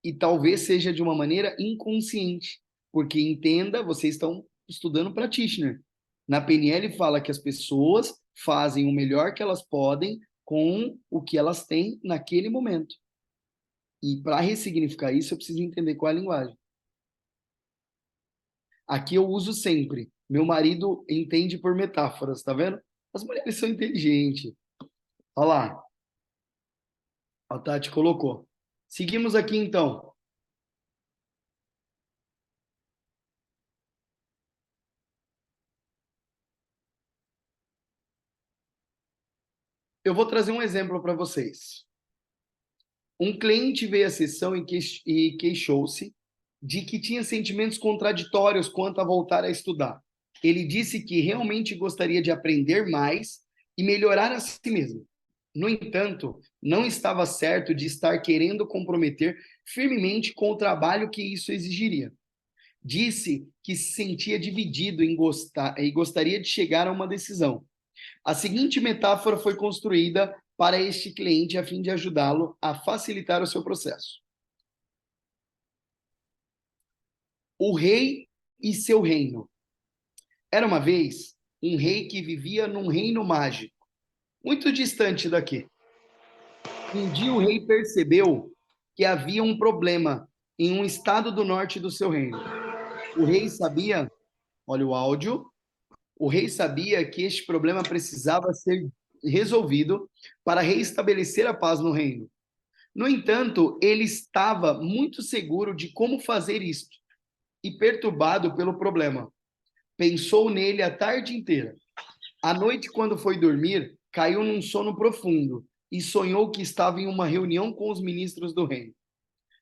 E talvez seja de uma maneira inconsciente, porque entenda, vocês estão estudando practitioner. Na PNL fala que as pessoas fazem o melhor que elas podem com o que elas têm naquele momento. E para ressignificar isso, eu preciso entender qual é a linguagem. Aqui eu uso sempre. Meu marido entende por metáforas, tá vendo? As mulheres são inteligentes. Olha lá, a Tati colocou. Seguimos aqui então. Eu vou trazer um exemplo para vocês. Um cliente veio à sessão e queixou-se de que tinha sentimentos contraditórios quanto a voltar a estudar. Ele disse que realmente gostaria de aprender mais e melhorar a si mesmo. No entanto, não estava certo de estar querendo comprometer firmemente com o trabalho que isso exigiria. Disse que se sentia dividido em gostar e gostaria de chegar a uma decisão. A seguinte metáfora foi construída para este cliente a fim de ajudá-lo a facilitar o seu processo. O rei e seu reino. Era uma vez um rei que vivia num reino mágico, muito distante daqui. Um dia o rei percebeu que havia um problema em um estado do norte do seu reino. O rei sabia, olha o áudio, o rei sabia que este problema precisava ser resolvido para reestabelecer a paz no reino. No entanto, ele estava muito seguro de como fazer isto e perturbado pelo problema. Pensou nele a tarde inteira. À noite, quando foi dormir, caiu num sono profundo e sonhou que estava em uma reunião com os ministros do reino.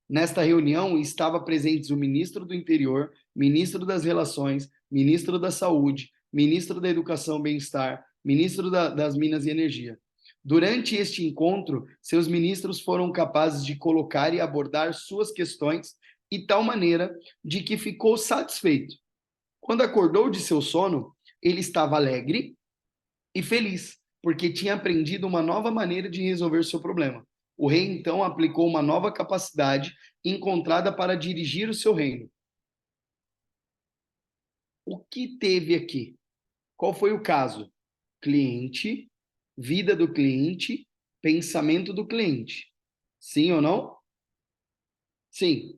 Nesta reunião estava presentes o ministro do Interior, ministro das Relações, ministro da Saúde, ministro da Educação e Bem-Estar, ministro das Minas e Energia. Durante este encontro, seus ministros foram capazes de colocar e abordar suas questões de tal maneira de que ficou satisfeito. Quando acordou de seu sono, ele estava alegre e feliz, porque tinha aprendido uma nova maneira de resolver seu problema. O rei, então, aplicou uma nova capacidade encontrada para dirigir o seu reino. O que teve aqui? Qual foi o caso? Cliente, vida do cliente, pensamento do cliente. Sim ou não? Sim.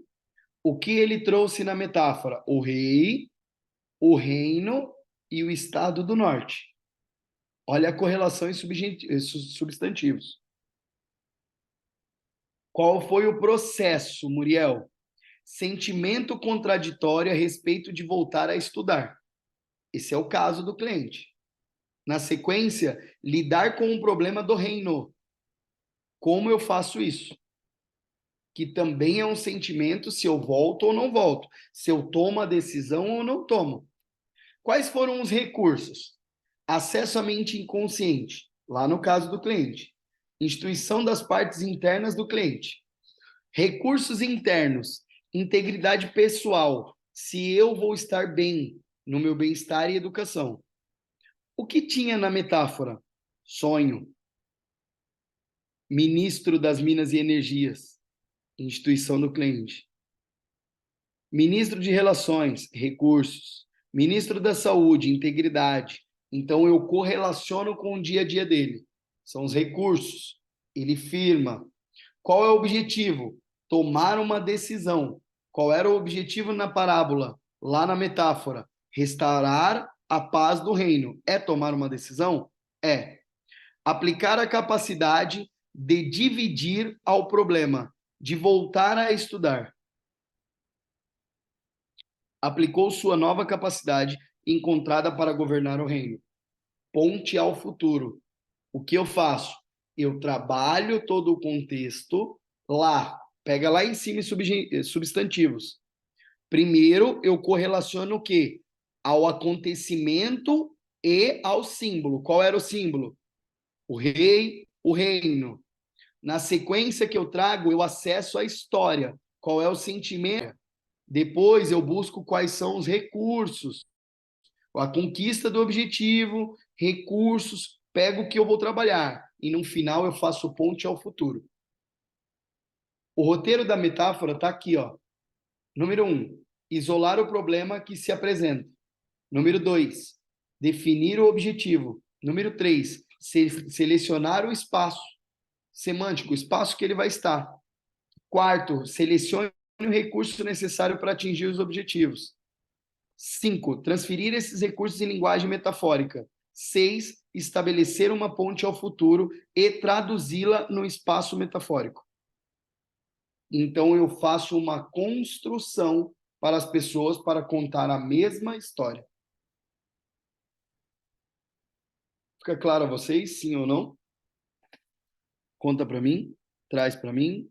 O que ele trouxe na metáfora? O rei, o reino e o estado do norte. Olha a correlação em substantivos. Qual foi o processo, Muriel? Sentimento contraditório a respeito de voltar a estudar. Esse é o caso do cliente. Na sequência, lidar com o problema do reino. Como eu faço isso? Que também é um sentimento se eu volto ou não volto, se eu tomo a decisão ou não tomo. Quais foram os recursos? Acesso à mente inconsciente, lá no caso do cliente. Instituição das partes internas do cliente. Recursos internos, integridade pessoal, se eu vou estar bem no meu bem-estar e educação. O que tinha na metáfora? Sonho. Ministro das Minas e Energias, instituição do cliente. Ministro de Relações, recursos. Ministro da Saúde, integridade. Então eu correlaciono com o dia a dia dele. São os recursos. Ele firma. Qual é o objetivo? Tomar uma decisão. Qual era o objetivo na parábola? Lá na metáfora. Restaurar a paz do reino. É tomar uma decisão? É. Aplicar a capacidade de dividir ao problema, de voltar a estudar. Aplicou sua nova capacidade encontrada para governar o reino. Ponte ao futuro. O que eu faço? Eu trabalho todo o contexto lá. Pega lá em cima substantivos. Primeiro, eu correlaciono o quê? Ao acontecimento e ao símbolo. Qual era o símbolo? o rei, o reino. Na sequência que eu trago, eu acesso a história. Qual é o sentimento? Depois eu busco quais são os recursos. A conquista do objetivo, recursos, pego o que eu vou trabalhar. E no final eu faço ponte ao futuro. O roteiro da metáfora está aqui, ó. Número 1, isolar o problema que se apresenta. Número 2, definir o objetivo. Número 3, selecionar o espaço semântico, o espaço que ele vai estar. Quarto, selecione o recurso necessário para atingir os objetivos. 5, transferir esses recursos em linguagem metafórica. 6, estabelecer uma ponte ao futuro e traduzi-la no espaço metafórico. Então, eu faço uma construção para as pessoas para contar a mesma história. Fica claro a vocês, sim ou não? Conta para mim, traz para mim.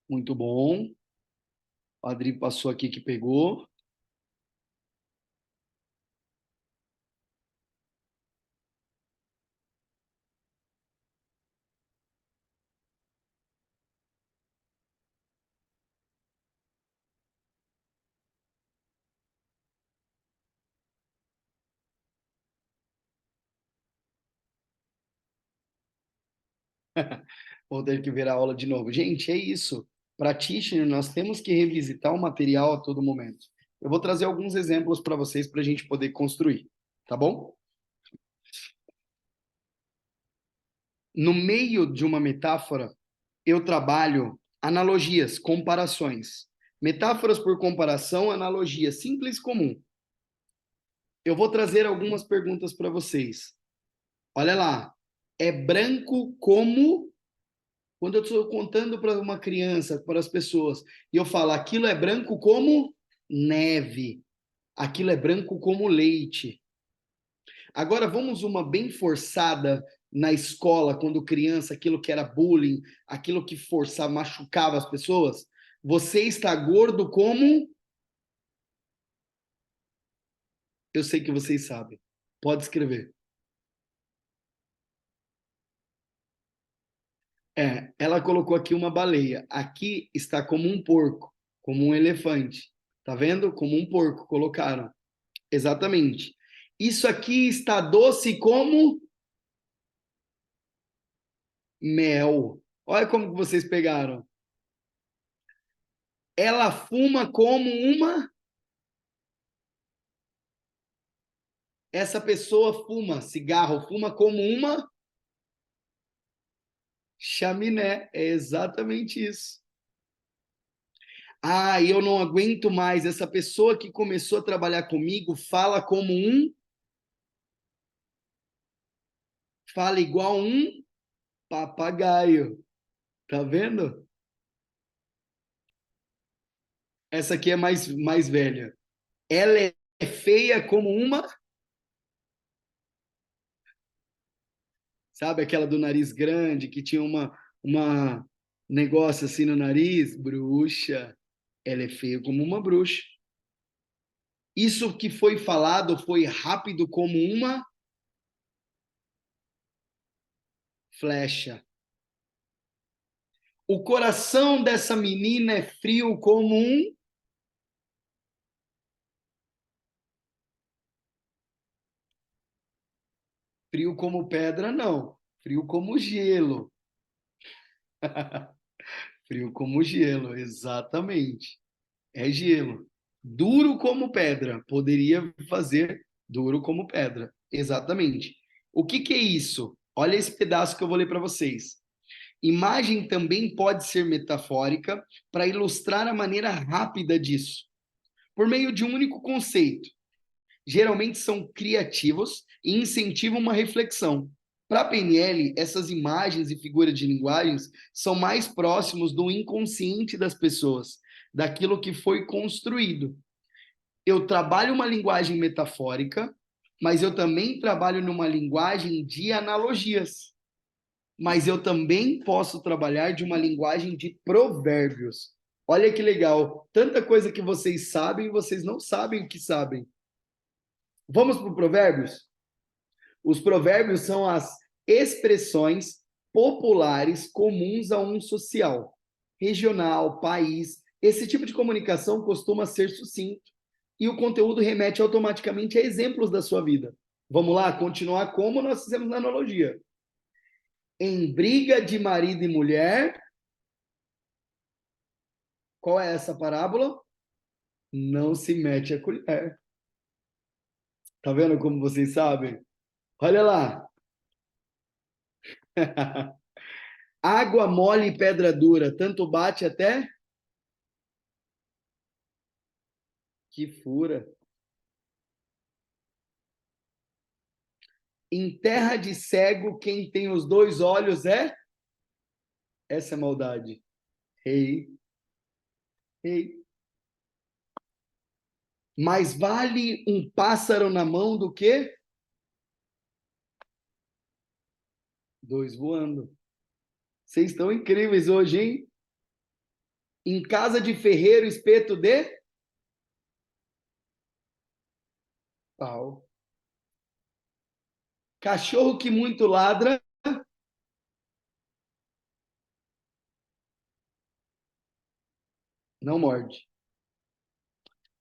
Muito bom. O Adri passou aqui que pegou. Vou ter que ver a aula de novo. Gente, é isso. Practitioner, nós temos que revisitar o material a todo momento. Eu vou trazer alguns exemplos para vocês para a gente poder construir, tá bom? No meio de uma metáfora, eu trabalho analogias, comparações. Metáforas por comparação, analogia, simples e comum. Eu vou trazer algumas perguntas para vocês. Olha lá. É branco como... Quando eu estou contando para uma criança, para as pessoas, e eu falo, aquilo é branco como neve. Aquilo é branco como leite. Agora, vamos uma bem forçada na escola, quando criança, aquilo que era bullying, aquilo que forçava, machucava as pessoas. Você está gordo como... Eu sei que vocês sabem. Pode escrever. Ela colocou aqui uma baleia. Aqui está como um porco, como um elefante. Tá vendo? Como um porco, colocaram. Exatamente. Isso aqui está doce como mel. Olha como que vocês pegaram. Ela fuma como uma... Essa pessoa fuma cigarro, fuma como uma chaminé. É exatamente isso. Ah, eu não aguento mais. Essa pessoa que começou a trabalhar comigo fala como um... Fala igual um papagaio. Tá vendo? Essa aqui é mais velha. Ela é feia como uma... Sabe aquela do nariz grande, que tinha uma negócio assim no nariz? Bruxa. Ela é feia como uma bruxa. Isso que foi falado foi rápido como uma flecha. O coração dessa menina é frio como um... Frio como pedra, não. Frio como gelo. Frio como gelo, exatamente. É gelo. Duro como pedra. Poderia fazer duro como pedra. Exatamente. O que que é isso? Olha esse pedaço que eu vou ler para vocês. Imagem também pode ser metafórica para ilustrar a maneira rápida disso, por meio de um único conceito. Geralmente são criativos e incentivam uma reflexão. Para a PNL, essas imagens e figuras de linguagens são mais próximos do inconsciente das pessoas, daquilo que foi construído. Eu trabalho uma linguagem metafórica, mas eu também trabalho numa linguagem de analogias. mas eu também posso trabalhar de uma linguagem de provérbios. Olha que legal, tanta coisa que vocês sabem, vocês não sabem o que sabem. Vamos para o provérbios? Os provérbios são as expressões populares comuns a um social, regional, país. Esse tipo de comunicação costuma ser sucinto e o conteúdo remete automaticamente a exemplos da sua vida. Vamos lá, continuar como nós fizemos na analogia. Em briga de marido e mulher, qual é essa parábola? Não se mete a colher. Tá vendo como vocês sabem? Olha lá. Água mole e pedra dura, tanto bate até que fura. Em terra de cego, quem tem os dois olhos é? Essa é maldade. Rei. Rei. Mais vale um pássaro na mão do que dois voando. Vocês estão incríveis hoje, hein? Em casa de ferreiro, espeto de pau. Cachorro que muito ladra não morde.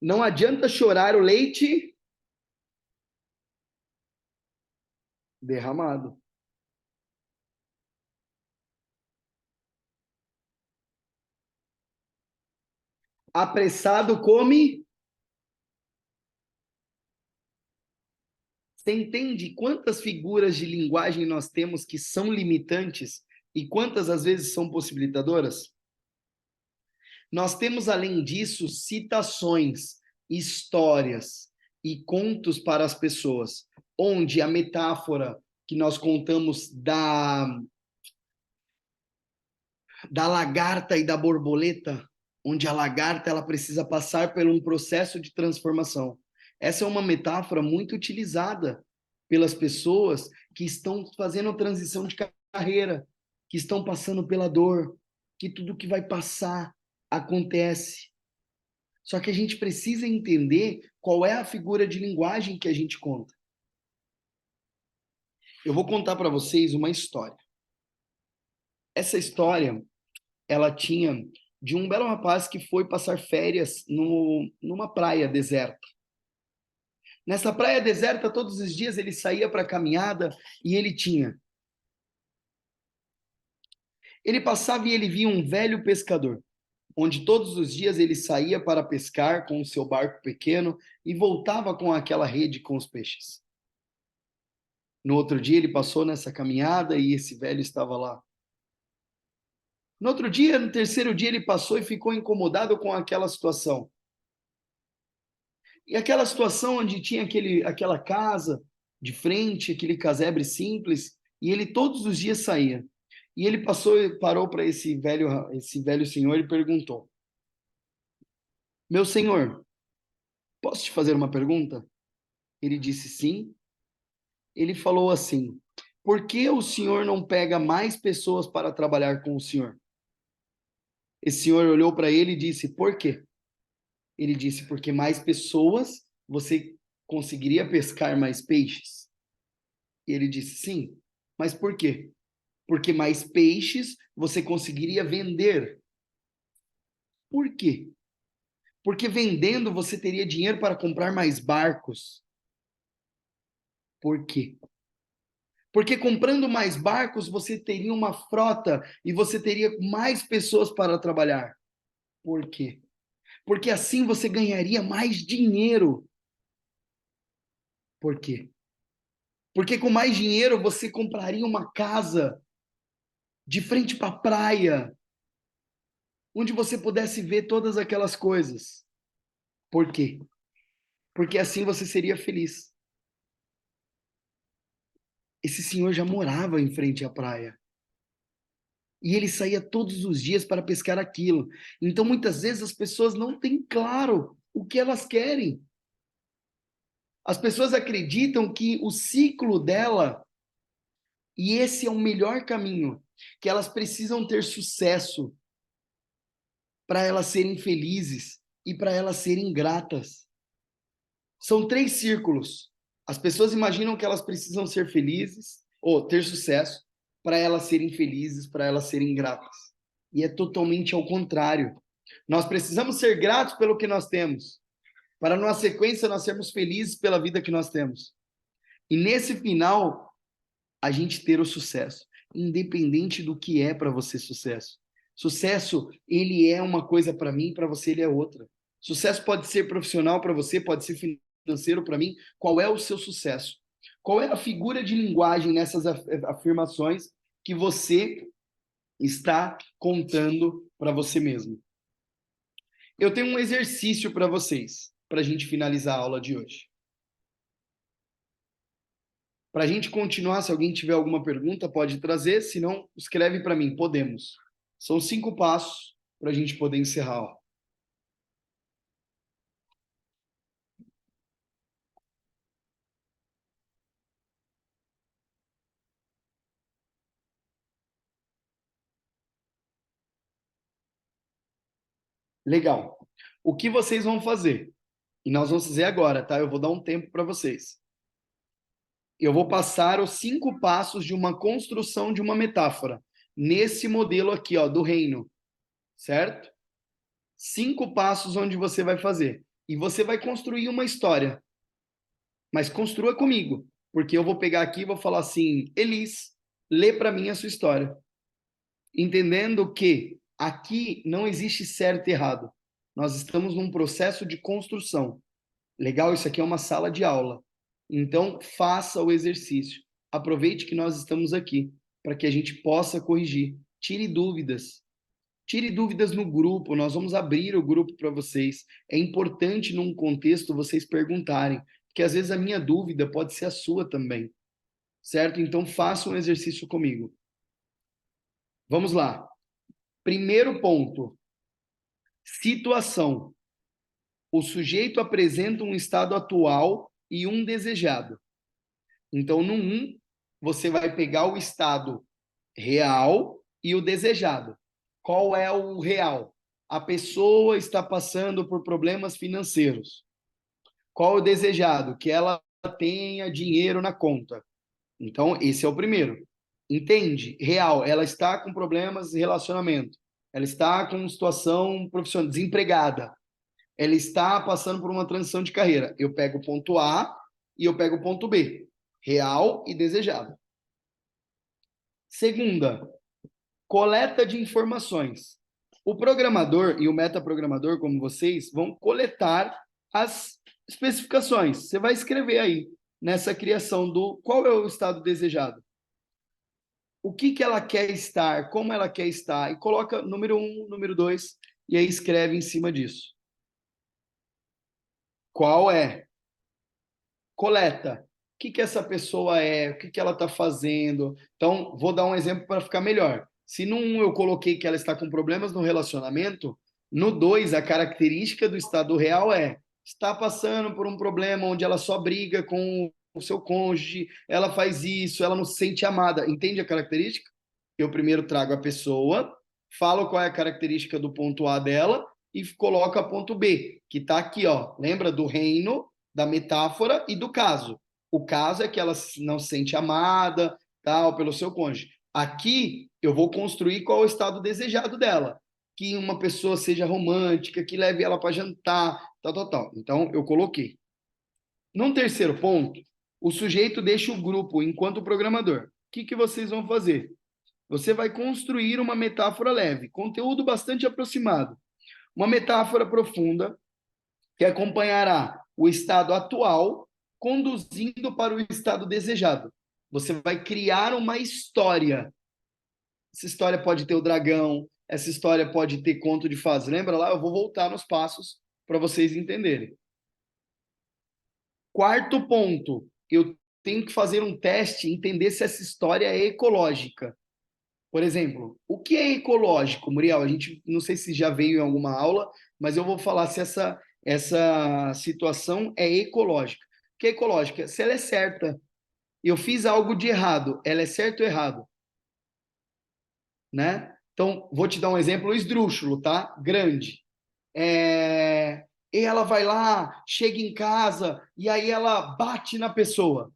Não adianta chorar o leite derramado. Apressado come. Você entende quantas figuras de linguagem nós temos que são limitantes e quantas às vezes são possibilitadoras? Nós temos, além disso, citações, histórias e contos para as pessoas, onde a metáfora que nós contamos da lagarta e da borboleta, onde a lagarta ela precisa passar por um processo de transformação. Essa é uma metáfora muito utilizada pelas pessoas que estão fazendo transição de carreira, que estão passando pela dor, que tudo que vai passar acontece. Só que a gente precisa entender qual é a figura de linguagem que a gente conta. Eu vou contar para vocês uma história. Essa história, ela tinha de um belo rapaz que foi passar férias numa praia deserta. Nessa praia deserta, todos os dias ele saía para caminhada e ele passava e ele via um velho pescador, onde todos os dias ele saía para pescar com o seu barco pequeno e voltava com aquela rede com os peixes. No outro dia ele passou nessa caminhada e esse velho estava lá. No outro dia, no terceiro dia, ele passou e ficou incomodado com aquela situação. E aquela situação onde tinha aquela casa de frente, aquele casebre simples, e ele todos os dias saía. E ele parou para esse velho senhor e perguntou: Meu senhor, posso te fazer uma pergunta? Ele disse sim. Ele falou assim: Por que o senhor não pega mais pessoas para trabalhar com o senhor? Esse senhor olhou para ele e disse: Por quê? Ele disse: Porque mais pessoas você conseguiria pescar mais peixes? E ele disse: Sim. Mas por quê? Porque mais peixes você conseguiria vender. Por quê? Porque vendendo você teria dinheiro para comprar mais barcos. Por quê? Porque comprando mais barcos você teria uma frota e você teria mais pessoas para trabalhar. Por quê? Porque assim você ganharia mais dinheiro. Por quê? Porque com mais dinheiro você compraria uma casa de frente para a praia, onde você pudesse ver todas aquelas coisas. Por quê? Porque assim você seria feliz. Esse senhor já morava em frente à praia. E ele saía todos os dias para pescar aquilo. Então, muitas vezes, as pessoas não têm claro o que elas querem. As pessoas acreditam que o ciclo dela E esse é o melhor caminho, que elas precisam ter sucesso para elas serem felizes e para elas serem gratas. São 3 círculos. As pessoas imaginam que elas precisam ser felizes ou ter sucesso para elas serem felizes, para elas serem gratas. E é totalmente ao contrário. Nós precisamos ser gratos pelo que nós temos, para na sequência nós sermos felizes pela vida que nós temos. E nesse final, a gente ter o sucesso, independente do que é para você sucesso. Sucesso, ele é uma coisa para mim, para você ele é outra. Sucesso pode ser profissional para você, pode ser financeiro para mim. Qual é o seu sucesso? Qual é a figura de linguagem nessas afirmações que você está contando para você mesmo? Eu tenho um exercício para vocês, para a gente finalizar a aula de hoje. Para a gente continuar, se alguém tiver alguma pergunta, pode trazer, se não, escreve para mim, podemos. São 5 passos para a gente poder encerrar a aula. Legal. O que vocês vão fazer? E nós vamos fazer agora, tá? Eu vou dar um tempo para vocês. Eu vou passar os 5 passos de uma construção de uma metáfora. Nesse modelo aqui, ó, do reino. Certo? 5 passos onde você vai fazer. E você vai construir uma história. Mas construa comigo. Porque eu vou pegar aqui e vou falar assim, Elis, lê para mim a sua história. Entendendo que aqui não existe certo e errado. Nós estamos num processo de construção. Legal, isso aqui é uma sala de aula. Então, faça o exercício. Aproveite que nós estamos aqui para que a gente possa corrigir. Tire dúvidas. Tire dúvidas no grupo. Nós vamos abrir o grupo para vocês. É importante, num contexto, vocês perguntarem, porque às vezes a minha dúvida pode ser a sua também. Certo? Então, faça um exercício comigo. Vamos lá. Primeiro ponto. Situação. O sujeito apresenta um estado atual e um desejado. Então, no 1, você vai pegar o estado real e o desejado. Qual é o real? A pessoa está passando por problemas financeiros. Qual é o desejado? Que ela tenha dinheiro na conta. Então, esse é o primeiro. Entende? Real, ela está com problemas de relacionamento. Ela está com situação profissional, desempregada. Ela está passando por uma transição de carreira. Eu pego o ponto A e eu pego o ponto B. Real e desejado. Segunda, coleta de informações. O programador e o metaprogramador, como vocês, vão coletar as especificações. Você vai escrever aí, nessa criação do qual é o estado desejado. O que ela quer estar, como ela quer estar, e coloca número 1, número 2, e aí escreve em cima disso. Qual é? Coleta. O que essa pessoa é? O que ela está fazendo? Então, vou dar um exemplo para ficar melhor. Se no 1 eu coloquei que ela está com problemas no relacionamento, no 2, a característica do estado real é está passando por um problema onde ela só briga com o seu cônjuge, ela faz isso, ela não se sente amada. Entende a característica? Eu primeiro trago a pessoa, falo qual é a característica do ponto A dela e coloco a ponto B, que está aqui, ó. Lembra do reino, da metáfora e do caso. O caso é que ela não se sente amada, tal, pelo seu cônjuge. Aqui eu vou construir qual é o estado desejado dela, que uma pessoa seja romântica, que leve ela para jantar, tal, tal, tal. Então eu coloquei. Num terceiro ponto, o sujeito deixa o grupo enquanto programador. O que vocês vão fazer? Você vai construir uma metáfora leve, conteúdo bastante aproximado. Uma metáfora profunda que acompanhará o estado atual, conduzindo para o estado desejado. Você vai criar uma história. Essa história pode ter o dragão, essa história pode ter conto de fadas. Lembra lá? Eu vou voltar nos passos para vocês entenderem. Quarto ponto, eu tenho que fazer um teste e entender se essa história é ecológica. Por exemplo, o que é ecológico, Muriel? A gente não sei se já veio em alguma aula, mas eu vou falar se essa situação é ecológica. O que é ecológica? Se ela é certa. Eu fiz algo de errado, ela é certo ou errado, né? Então, vou te dar um exemplo esdrúxulo, tá? Grande. E ela vai lá, chega em casa e aí ela bate na pessoa.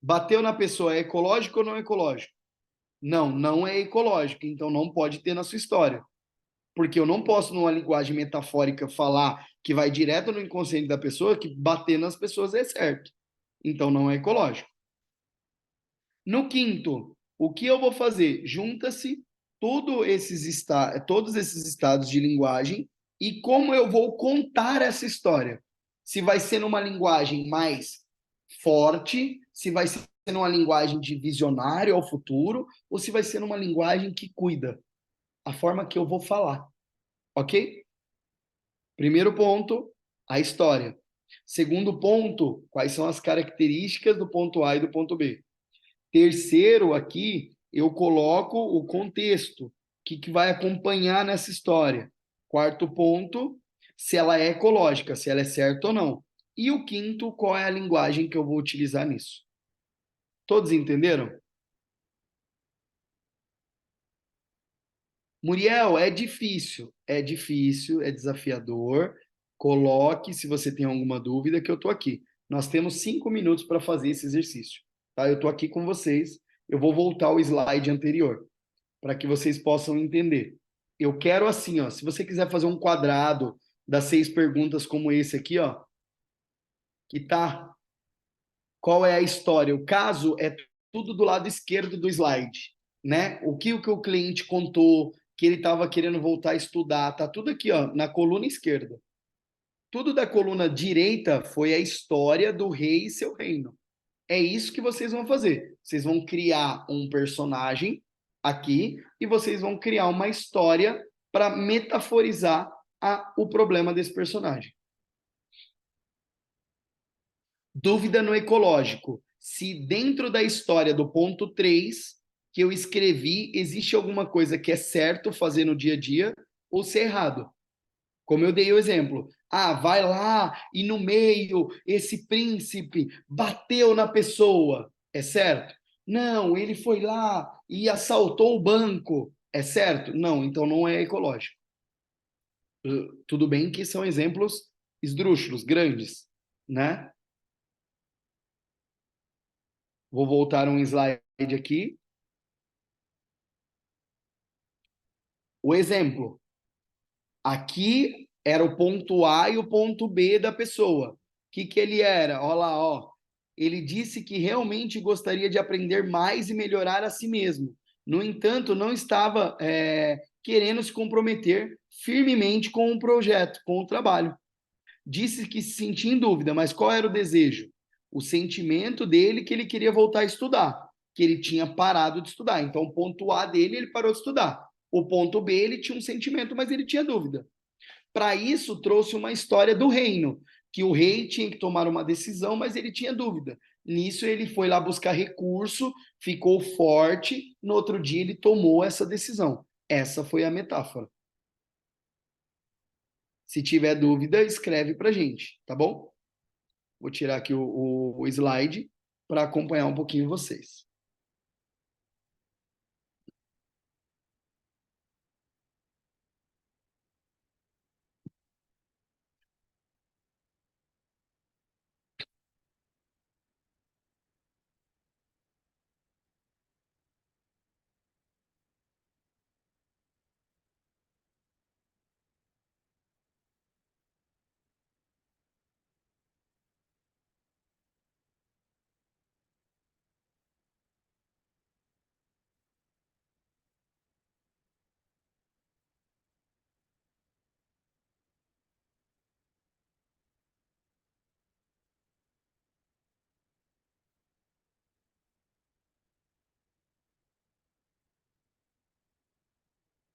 Bateu na pessoa, é ecológico ou não é ecológico? Não, não é ecológico, então não pode ter na sua história. Porque eu não posso, numa linguagem metafórica, falar que vai direto no inconsciente da pessoa que bater nas pessoas é certo. Então não é ecológico. No quinto, o que eu vou fazer? Junta-se todos esses estados de linguagem e como eu vou contar essa história. Se vai ser numa linguagem mais forte, se vai ser numa linguagem de visionário ao futuro, ou se vai ser numa linguagem que cuida. A forma que eu vou falar, ok? Primeiro ponto, a história. Segundo ponto, quais são as características do ponto A e do ponto B. Terceiro, aqui, eu coloco o contexto, o que vai acompanhar nessa história. Quarto ponto, se ela é ecológica, se ela é certa ou não. E o quinto, qual é a linguagem que eu vou utilizar nisso. Todos entenderam? Muriel, é difícil, é desafiador. Coloque, se você tem alguma dúvida, que eu estou aqui. Nós temos 5 minutos para fazer esse exercício. Tá? Eu estou aqui com vocês. Eu vou voltar ao slide anterior, para que vocês possam entender. Eu quero assim, ó, se você quiser fazer um quadrado das 6 perguntas como esse aqui, ó, que tá, qual é a história? O caso é tudo do lado esquerdo do slide, né? O que o cliente contou, que ele estava querendo voltar a estudar, tá tudo aqui, ó, na coluna esquerda. Tudo da coluna direita foi a história do rei e seu reino. É isso que vocês vão fazer. Vocês vão criar um personagem aqui e vocês vão criar uma história para metaforizar o problema desse personagem. Dúvida no ecológico. Se dentro da história do ponto 3 que eu escrevi, existe alguma coisa que é certo fazer no dia a dia ou se é errado. Como eu dei o exemplo. Ah, vai lá e no meio esse príncipe bateu na pessoa. É certo? Não, ele foi lá e assaltou o banco. É certo? Não, então não é ecológico. Tudo bem que são exemplos esdrúxulos, grandes, né? Vou voltar um slide aqui. O exemplo. Aqui era o ponto A e o ponto B da pessoa. O que ele era? Olha lá, ó. Ele disse que realmente gostaria de aprender mais e melhorar a si mesmo. No entanto, não estava querendo se comprometer firmemente com o projeto, com o trabalho. Disse que se sentia em dúvida, mas qual era o desejo? O sentimento dele que ele queria voltar a estudar, que ele tinha parado de estudar. Então, o ponto A dele, ele parou de estudar. O ponto B, ele tinha um sentimento, mas ele tinha dúvida. Para isso, trouxe uma história do reino, que o rei tinha que tomar uma decisão, mas ele tinha dúvida. Nisso, ele foi lá buscar recurso, ficou forte, no outro dia, ele tomou essa decisão. Essa foi a metáfora. Se tiver dúvida, escreve para a gente, tá bom? Vou tirar aqui o slide para acompanhar um pouquinho vocês.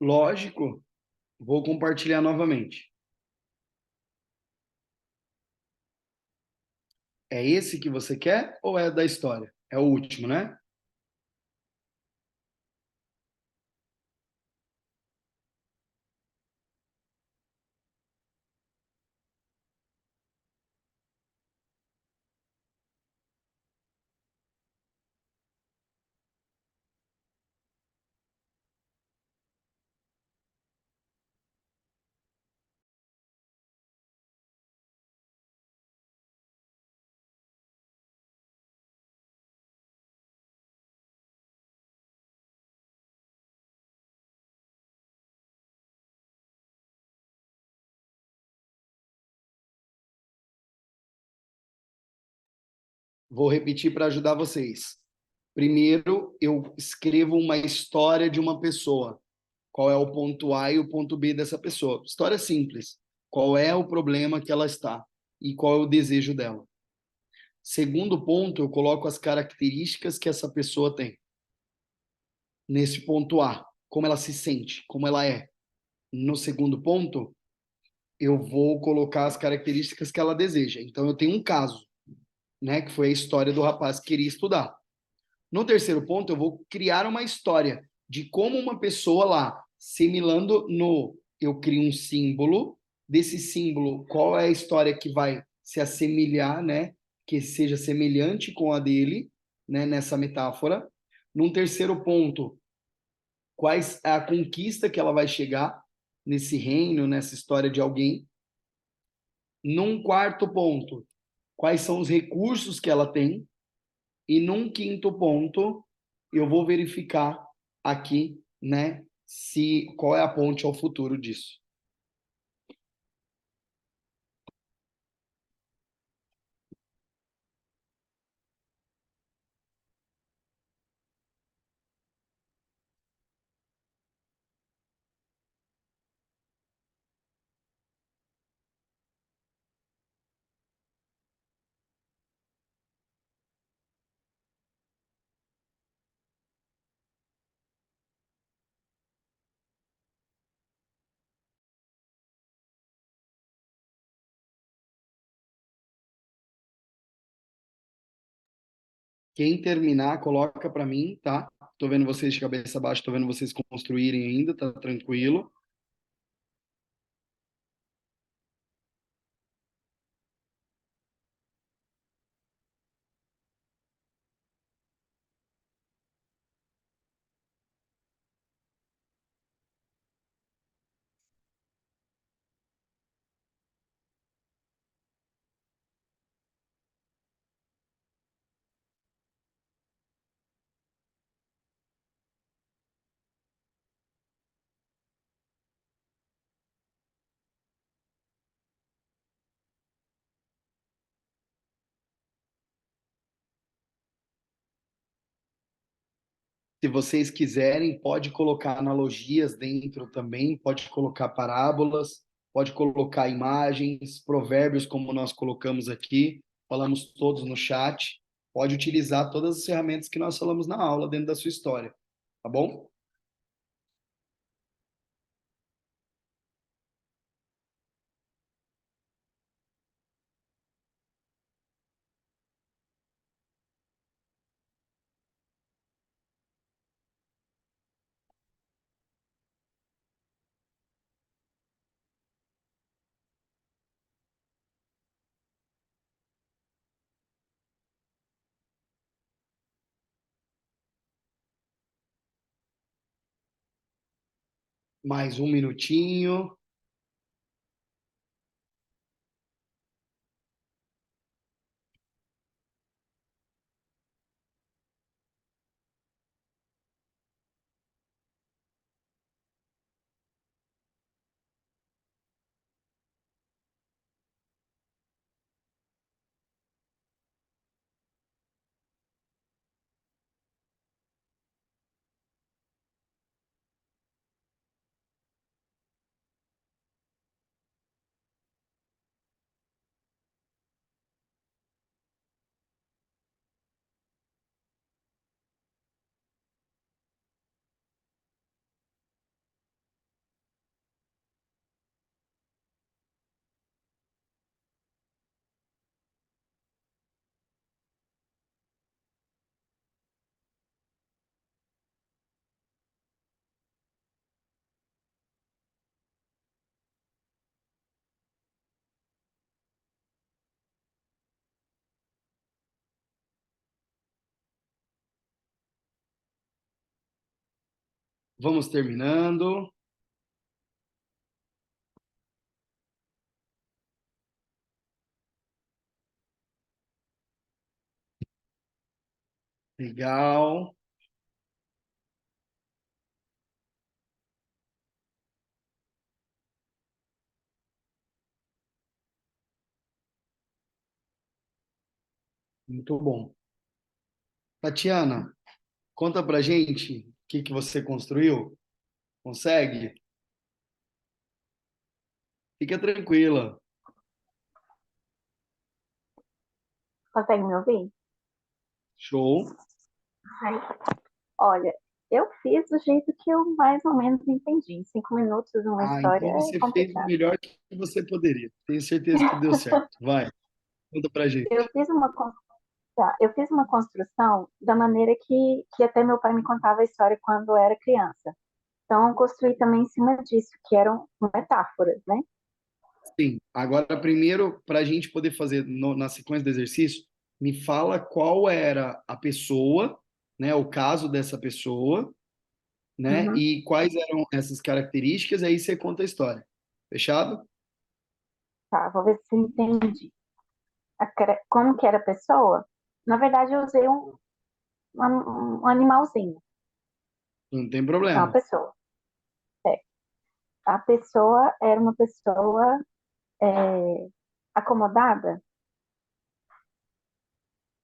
Lógico, vou compartilhar novamente. É esse que você quer ou é da história? É o último, né? Vou repetir para ajudar vocês. Primeiro, eu escrevo uma história de uma pessoa. Qual é o ponto A e o ponto B dessa pessoa? História simples. Qual é o problema que ela está e qual é o desejo dela? Segundo ponto, eu coloco as características que essa pessoa tem. Nesse ponto A, como ela se sente, como ela é. No segundo ponto, eu vou colocar as características que ela deseja. Então, eu tenho um caso, né, que foi a história do rapaz que queria estudar. No terceiro ponto, eu vou criar uma história de como uma pessoa lá, similando no. Eu crio um símbolo, desse símbolo, qual é a história que vai se assemelhar, né? Que seja semelhante com a dele, né? Nessa metáfora. Num terceiro ponto, quais é a conquista que ela vai chegar nesse reino, nessa história de alguém. Num quarto ponto, quais são os recursos que ela tem. E num quinto ponto, eu vou verificar aqui, né, se qual é a ponte ao futuro disso. Quem terminar, coloca para mim, tá? Tô vendo vocês de cabeça baixa, tô vendo vocês construírem ainda, tá tranquilo. Se vocês quiserem, pode colocar analogias dentro também, pode colocar parábolas, pode colocar imagens, provérbios, como nós colocamos aqui, falamos todos no chat. Pode utilizar todas as ferramentas que nós falamos na aula dentro da sua história, tá bom? Mais um minutinho. Vamos terminando. Legal. Muito bom. Tatiana, conta pra gente o que que você construiu. Consegue? Fica tranquila. Consegue me ouvir? Show. Ai, olha, eu fiz do jeito que eu mais ou menos entendi. Em 5 minutos, uma Ah, história então é você fez o complicado. melhor que você poderia. Tenho certeza que deu certo. Vai, conta pra Eu gente. fiz uma, eu fiz uma construção da maneira que até meu pai me contava a história quando eu era criança. Então, eu construí também em cima disso, que eram metáforas, né? Sim. Agora, primeiro, para a gente poder fazer na sequência do exercício, me fala qual era a pessoa, né, o caso dessa pessoa, né, Uhum. e quais eram essas características, aí você conta a história. Fechado? Tá, vou ver se eu entendi. Como que era a pessoa? Na verdade, eu usei um animalzinho. Não tem É uma problema. pessoa. É. A pessoa era uma pessoa é, acomodada.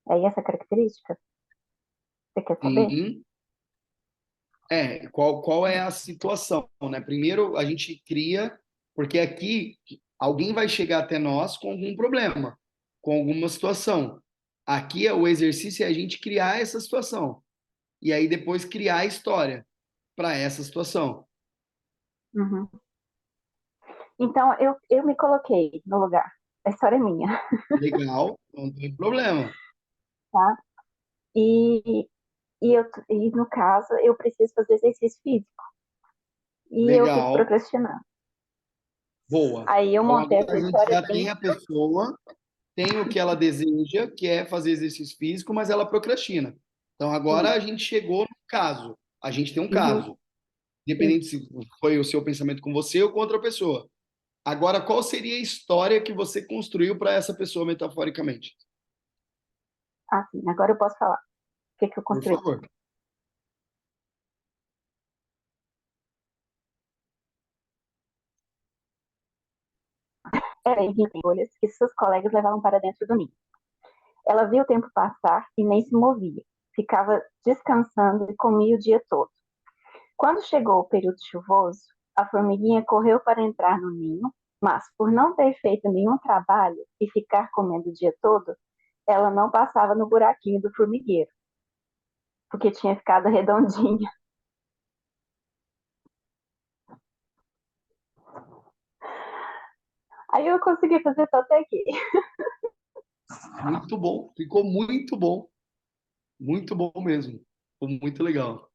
É essa a característica? Você quer saber? Sim. Qual é a situação, né? Primeiro, a gente cria, porque aqui alguém vai chegar até nós com algum problema, com alguma situação. Aqui o exercício é a gente criar essa situação. E aí depois criar a história para essa situação. Uhum. Então, eu me coloquei no lugar. A história é minha, Legal, não tem problema. tá? E, e no caso, eu preciso fazer exercício físico. E eu fico Legal, procrastinando. boa. Aí eu Então montei agora essa a gente história já assim. tem a pessoa, tem o que ela deseja, que é fazer exercício físico, mas ela procrastina. Então agora a Isso. gente chegou no caso. A gente tem um Uhum, caso. Independente isso. se foi o seu pensamento com você ou com outra pessoa. Agora, qual seria a história que você construiu para essa pessoa metaforicamente? Assim, agora eu posso falar. O que que eu Por construí? favor. Era em folhas que seus colegas levavam para dentro do ninho. Ela via o tempo passar e nem se movia. Ficava descansando e comia o dia todo. Quando chegou o período chuvoso, a formiguinha correu para entrar no ninho, mas por não ter feito nenhum trabalho e ficar comendo o dia todo, ela não passava no buraquinho do formigueiro, porque tinha ficado redondinha. Aí eu consegui fazer só até aqui. Muito bom. Ficou muito bom. Muito bom mesmo. Ficou muito legal.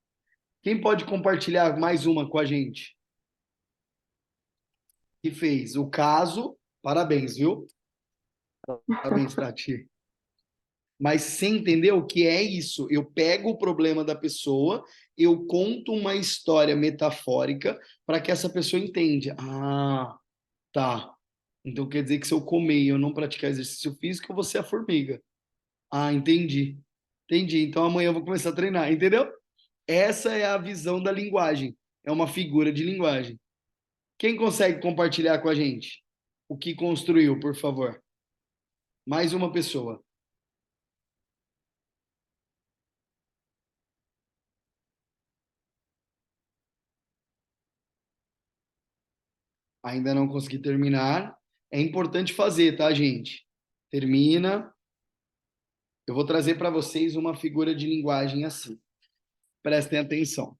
Quem pode compartilhar mais uma com a gente? Que fez o caso. Parabéns, viu? Parabéns, Tati. Mas você entendeu o que é isso? Eu pego o problema da pessoa, eu conto uma história metafórica para que essa pessoa entenda. Ah, tá. Então quer dizer que se eu comer e eu não praticar exercício físico, eu vou ser a formiga. Ah, entendi. Entendi. Então amanhã eu vou começar a treinar, entendeu? Essa é a visão da linguagem. É uma figura de linguagem. Quem consegue compartilhar com a gente o que construiu, por favor? Mais uma pessoa. Ainda não consegui terminar. É importante fazer, tá, gente? Termina. Eu vou trazer para vocês uma figura de linguagem assim. Prestem atenção.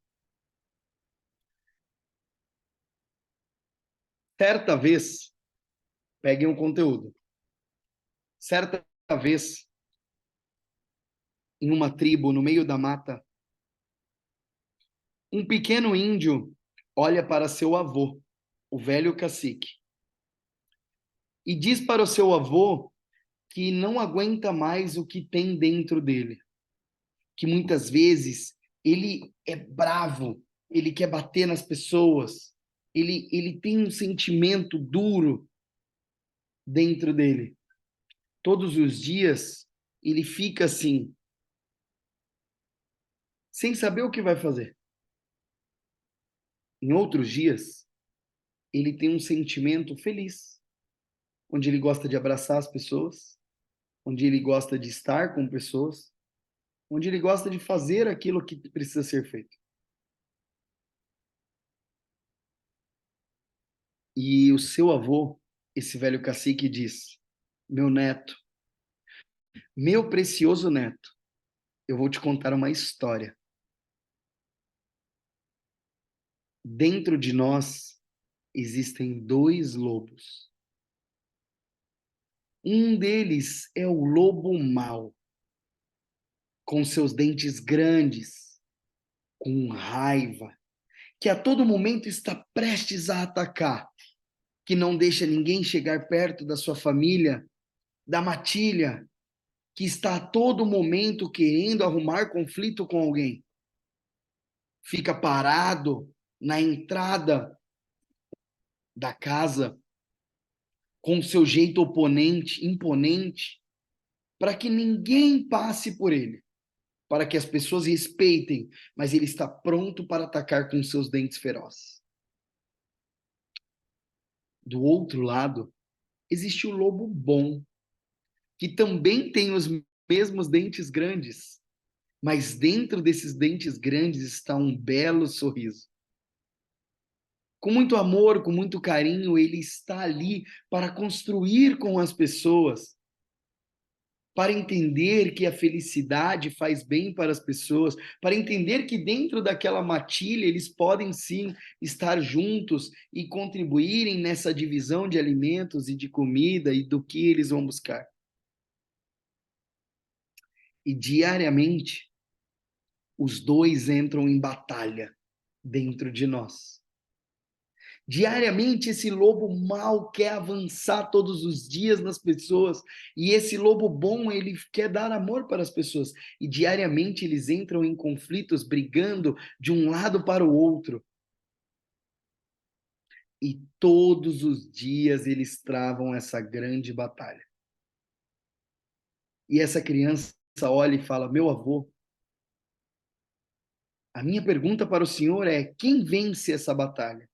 Certa vez, peguem um conteúdo. Certa vez, em uma tribo no meio da mata, um pequeno índio olha para seu avô, o velho cacique, e diz para o seu avô que não aguenta mais o que tem dentro dele, que muitas vezes ele é bravo, ele quer bater nas pessoas, ele tem um sentimento duro dentro dele. Todos os dias ele fica assim, sem saber o que vai fazer. Em outros dias, ele tem um sentimento feliz, onde ele gosta de abraçar as pessoas, onde ele gosta de estar com pessoas, onde ele gosta de fazer aquilo que precisa ser feito. E o seu avô, esse velho cacique, diz: meu neto, meu precioso neto, eu vou te contar uma história. Dentro de nós existem dois lobos. Um deles é o lobo mau, com seus dentes grandes, com raiva, que a todo momento está prestes a atacar, que não deixa ninguém chegar perto da sua família, da matilha, que está a todo momento querendo arrumar conflito com alguém. Fica parado na entrada da casa, com seu jeito imponente, para que ninguém passe por ele, para que as pessoas respeitem, mas ele está pronto para atacar com seus dentes ferozes. Do outro lado, existe o lobo bom, que também tem os mesmos dentes grandes, mas dentro desses dentes grandes está um belo sorriso. Com muito amor, com muito carinho, ele está ali para construir com as pessoas, para entender que a felicidade faz bem para as pessoas, para entender que dentro daquela matilha eles podem sim estar juntos e contribuírem nessa divisão de alimentos e de comida e do que eles vão buscar. E diariamente, os dois entram em batalha dentro de nós. Diariamente, esse lobo mau quer avançar todos os dias nas pessoas, e esse lobo bom, ele quer dar amor para as pessoas. E diariamente eles entram em conflitos, brigando de um lado para o outro. E todos os dias eles travam essa grande batalha. E essa criança olha e fala: meu avô, a minha pergunta para o senhor é: quem vence essa batalha?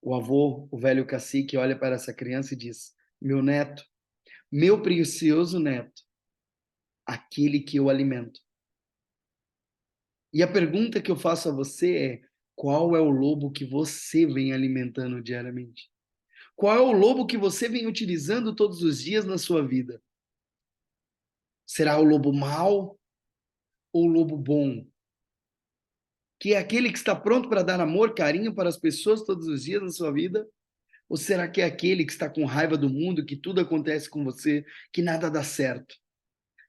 O avô, o velho cacique, olha para essa criança e diz: meu neto, meu precioso neto, aquele que eu alimento. E a pergunta que eu faço a você é: qual é o lobo que você vem alimentando diariamente? Qual é o lobo que você vem utilizando todos os dias na sua vida? Será o lobo mau ou o lobo bom? Que é aquele que está pronto para dar amor, carinho para as pessoas todos os dias na sua vida? Ou será que é aquele que está com raiva do mundo, que tudo acontece com você, que nada dá certo?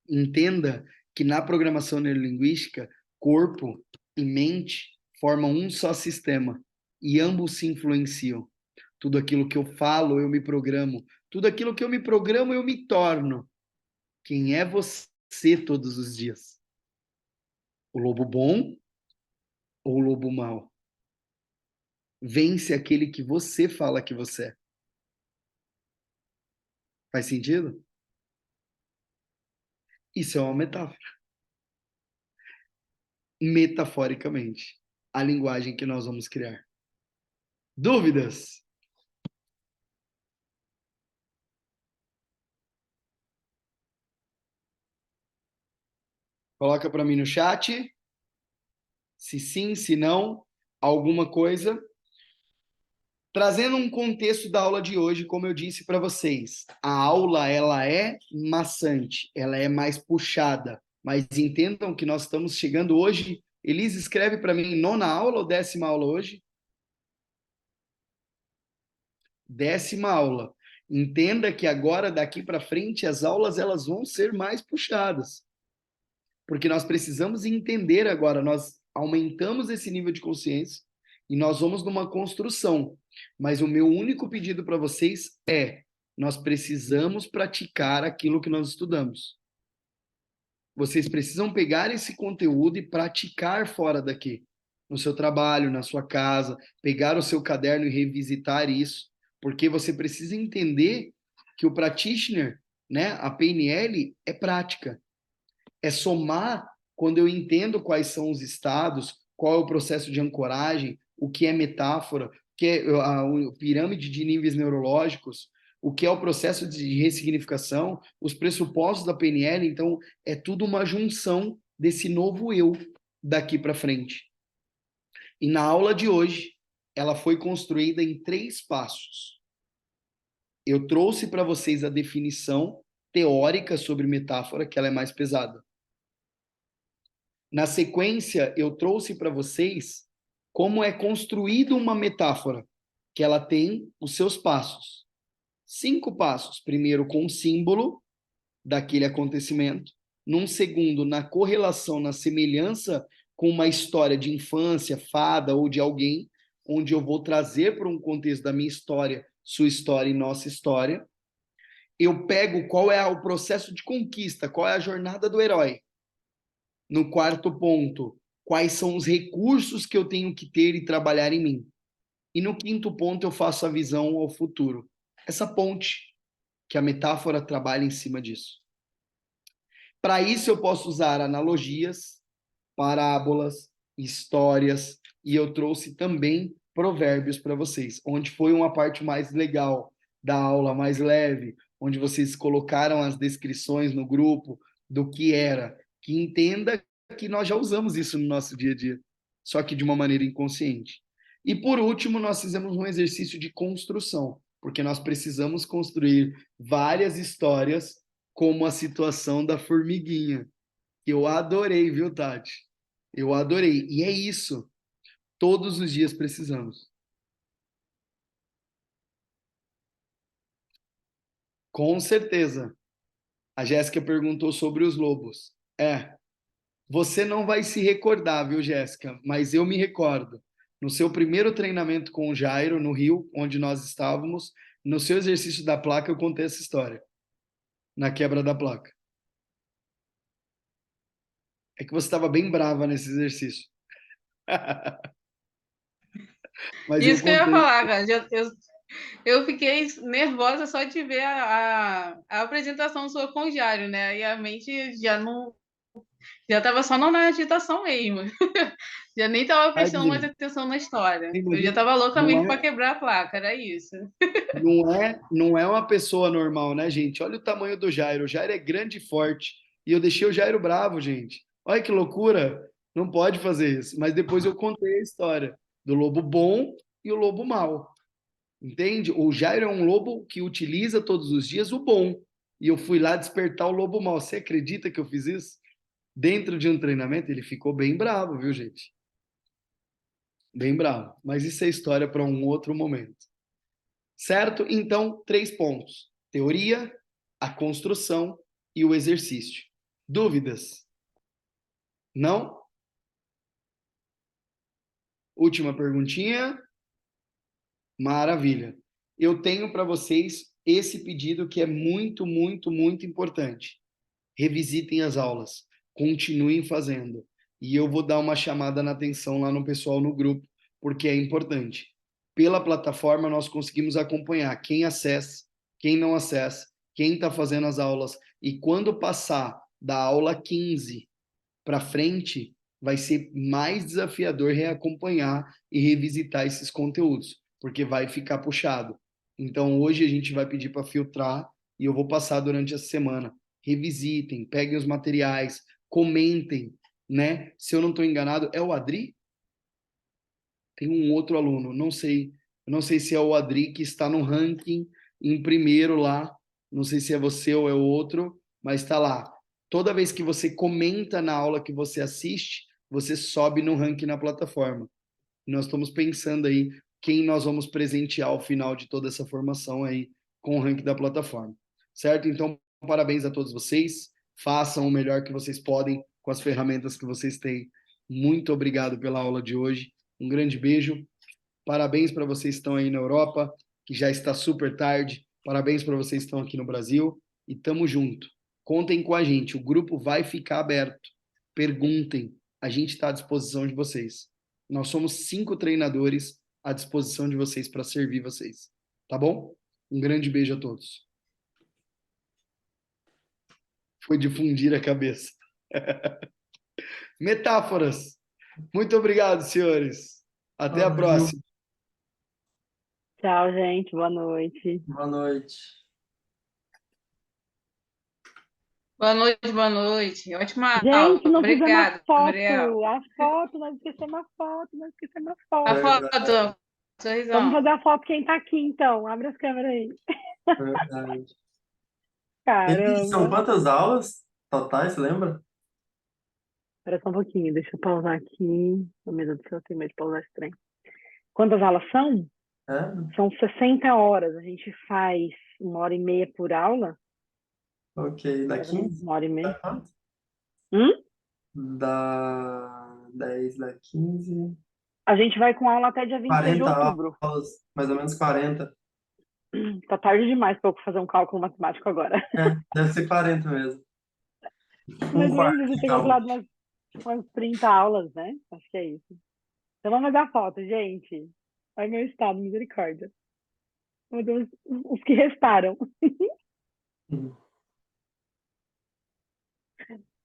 Entenda que na programação neurolinguística, corpo e mente formam um só sistema e ambos se influenciam. Tudo aquilo que eu falo, eu me programo. Tudo aquilo que eu me programo, eu me torno. Quem é você todos os dias? O lobo bom ou o lobo mau? Vence aquele que você fala que você é. Faz sentido? Isso é uma metáfora. Metaforicamente, a linguagem que nós vamos criar. Dúvidas? Coloca para mim no chat. Se sim, se não, alguma coisa. Trazendo um contexto da aula de hoje, como eu disse para vocês, a aula ela é maçante, ela é mais puxada, mas entendam que nós estamos chegando hoje. Elise, escreve para mim, 9ª aula ou 10ª aula hoje? 10ª aula. Entenda que agora, daqui para frente, as aulas elas vão ser mais puxadas. Porque nós precisamos entender agora, nós aumentamos esse nível de consciência e nós vamos numa construção. Mas o meu único pedido para vocês é: nós precisamos praticar aquilo que nós estudamos. Vocês precisam pegar esse conteúdo e praticar fora daqui, no seu trabalho, na sua casa, pegar o seu caderno e revisitar isso, porque você precisa entender que o practitioner, né, a PNL é prática. É somar quando eu entendo quais são os estados, qual é o processo de ancoragem, o que é metáfora, o que é a pirâmide de níveis neurológicos, o que é o processo de ressignificação, os pressupostos da PNL. Então, é tudo uma junção desse novo eu daqui para frente. E na aula de hoje, ela foi construída em 3 passos. Eu trouxe para vocês a definição teórica sobre metáfora, que ela é mais pesada. Na sequência, eu trouxe para vocês como é construída uma metáfora, que ela tem os seus passos. 5 passos. Primeiro, com o símbolo daquele acontecimento. Num segundo, na correlação, na semelhança com uma história de infância, fada ou de alguém, onde eu vou trazer para um contexto da minha história, sua história e nossa história. Eu pego qual é o processo de conquista, qual é a jornada do herói. No 4º ponto, quais são os recursos que eu tenho que ter e trabalhar em mim. E no 5º ponto, eu faço a visão ao futuro. Essa ponte que a metáfora trabalha em cima disso. Para isso, eu posso usar analogias, parábolas, histórias, e eu trouxe também provérbios para vocês, onde foi uma parte mais legal da aula, mais leve, onde vocês colocaram as descrições no grupo do que era, que entenda que nós já usamos isso no nosso dia a dia, só que de uma maneira inconsciente. E por último, nós fizemos um exercício de construção, porque nós precisamos construir várias histórias, como a situação da formiguinha, que eu adorei, viu, Tati? Eu adorei. E é isso. Todos os dias precisamos. Com certeza. A Jéssica perguntou sobre os lobos. Você não vai se recordar, viu, Jéssica? Mas eu me recordo. No seu primeiro treinamento com o Jairo, no Rio, onde nós estávamos, no seu exercício da placa, eu contei essa história. Na quebra da placa. É que você estava bem brava nesse exercício. Mas eu Isso que eu ia contei. falar, cara. Eu fiquei nervosa só de ver a apresentação sua com o Jário, né? E a mente já não. Já estava só na agitação mesmo. Já nem estava prestando mais Tadinha. atenção na história. Sim, mas Eu já estava louca não mesmo para é, quebrar a placa, era isso. não é uma pessoa normal, né, gente? Olha o tamanho do Jairo. O Jairo é grande e forte. E eu deixei o Jairo bravo, gente. Olha que loucura. Não pode fazer isso. Mas depois eu contei a história do lobo bom e o lobo mau. Entende? O Jairo é um lobo que utiliza todos os dias o bom. E eu fui lá despertar o lobo mau. Você acredita que eu fiz isso? Dentro de um treinamento, ele ficou bem bravo, viu, gente? Bem bravo. Mas isso é história para um outro momento. Certo? Então, 3 pontos: teoria, a construção e o exercício. Dúvidas? Não? Última perguntinha. Maravilha. Eu tenho para vocês esse pedido que é muito, muito, muito importante. Revisitem as aulas, continuem fazendo. E eu vou dar uma chamada na atenção lá no pessoal no grupo, porque é importante. Pela plataforma, nós conseguimos acompanhar quem acessa, quem não acessa, quem está fazendo as aulas. E quando passar da aula 15 para frente, vai ser mais desafiador reacompanhar e revisitar esses conteúdos, porque vai ficar puxado. Então, hoje a gente vai pedir para filtrar e eu vou passar durante a semana. Revisitem, peguem os materiais, comentem, né? Se eu não estou enganado, é o Adri? Tem um outro aluno, não sei se é o Adri que está no ranking em primeiro lá, não sei se é você ou é o outro, mas está lá. Toda vez que você comenta na aula que você assiste, você sobe no ranking na plataforma. Nós estamos pensando aí quem nós vamos presentear ao final de toda essa formação aí com o ranking da plataforma. Certo? Então, parabéns a todos vocês. Façam o melhor que vocês podem com as ferramentas que vocês têm. Muito obrigado pela aula de hoje. Um grande beijo. Parabéns para vocês que estão aí na Europa, que já está super tarde. Parabéns para vocês que estão aqui no Brasil. E tamo junto. Contem com a gente. O grupo vai ficar aberto. Perguntem. A gente está à disposição de vocês. Nós somos 5 treinadores à disposição de vocês para servir vocês. Tá bom? Um grande beijo a todos. Foi difundir a cabeça. Metáforas. Muito obrigado, senhores. Até a Valeu. próxima. Tchau, gente. Boa noite. Boa noite. Boa noite, boa noite. Ótima aula. Gente, não fizemos a Obrigada, Gabriel. foto. A foto, nós esquecemos a foto, nós esquecemos a A foto. foto, Verdade, Vamos sorrisão. fazer a foto quem tá aqui, então. Abre as câmeras aí. verdade. E são Caramba. quantas aulas totais, lembra? Espera só um pouquinho, deixa eu pausar aqui. Oh, meu Deus do céu, eu tenho medo de pausar esse trem. Quantas aulas são? É? São 60 horas. A gente faz 1h30 por aula. Ok. Dá Mais ou menos 15? 1h30. Dá quanto? Hum? Dá 10, dá 15. A gente vai com aula até dia 26 de 40 outubro. aulas, mais ou menos 40. Tá tarde demais para eu fazer um cálculo matemático agora. É, deve ser 40 mesmo. Um Mais ou menos, quarto, você tem então. calculado umas 30 aulas, né? Acho que é isso. Então vamos dar foto, gente. Olha meu estado, misericórdia. Meu Deus, os que restaram. Uhum.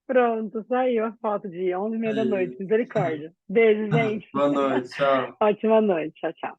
Pronto, saiu a foto de 11h30 da noite. Aí. Misericórdia. Beijo, gente. Boa noite, tchau. Ótima noite. Tchau, tchau.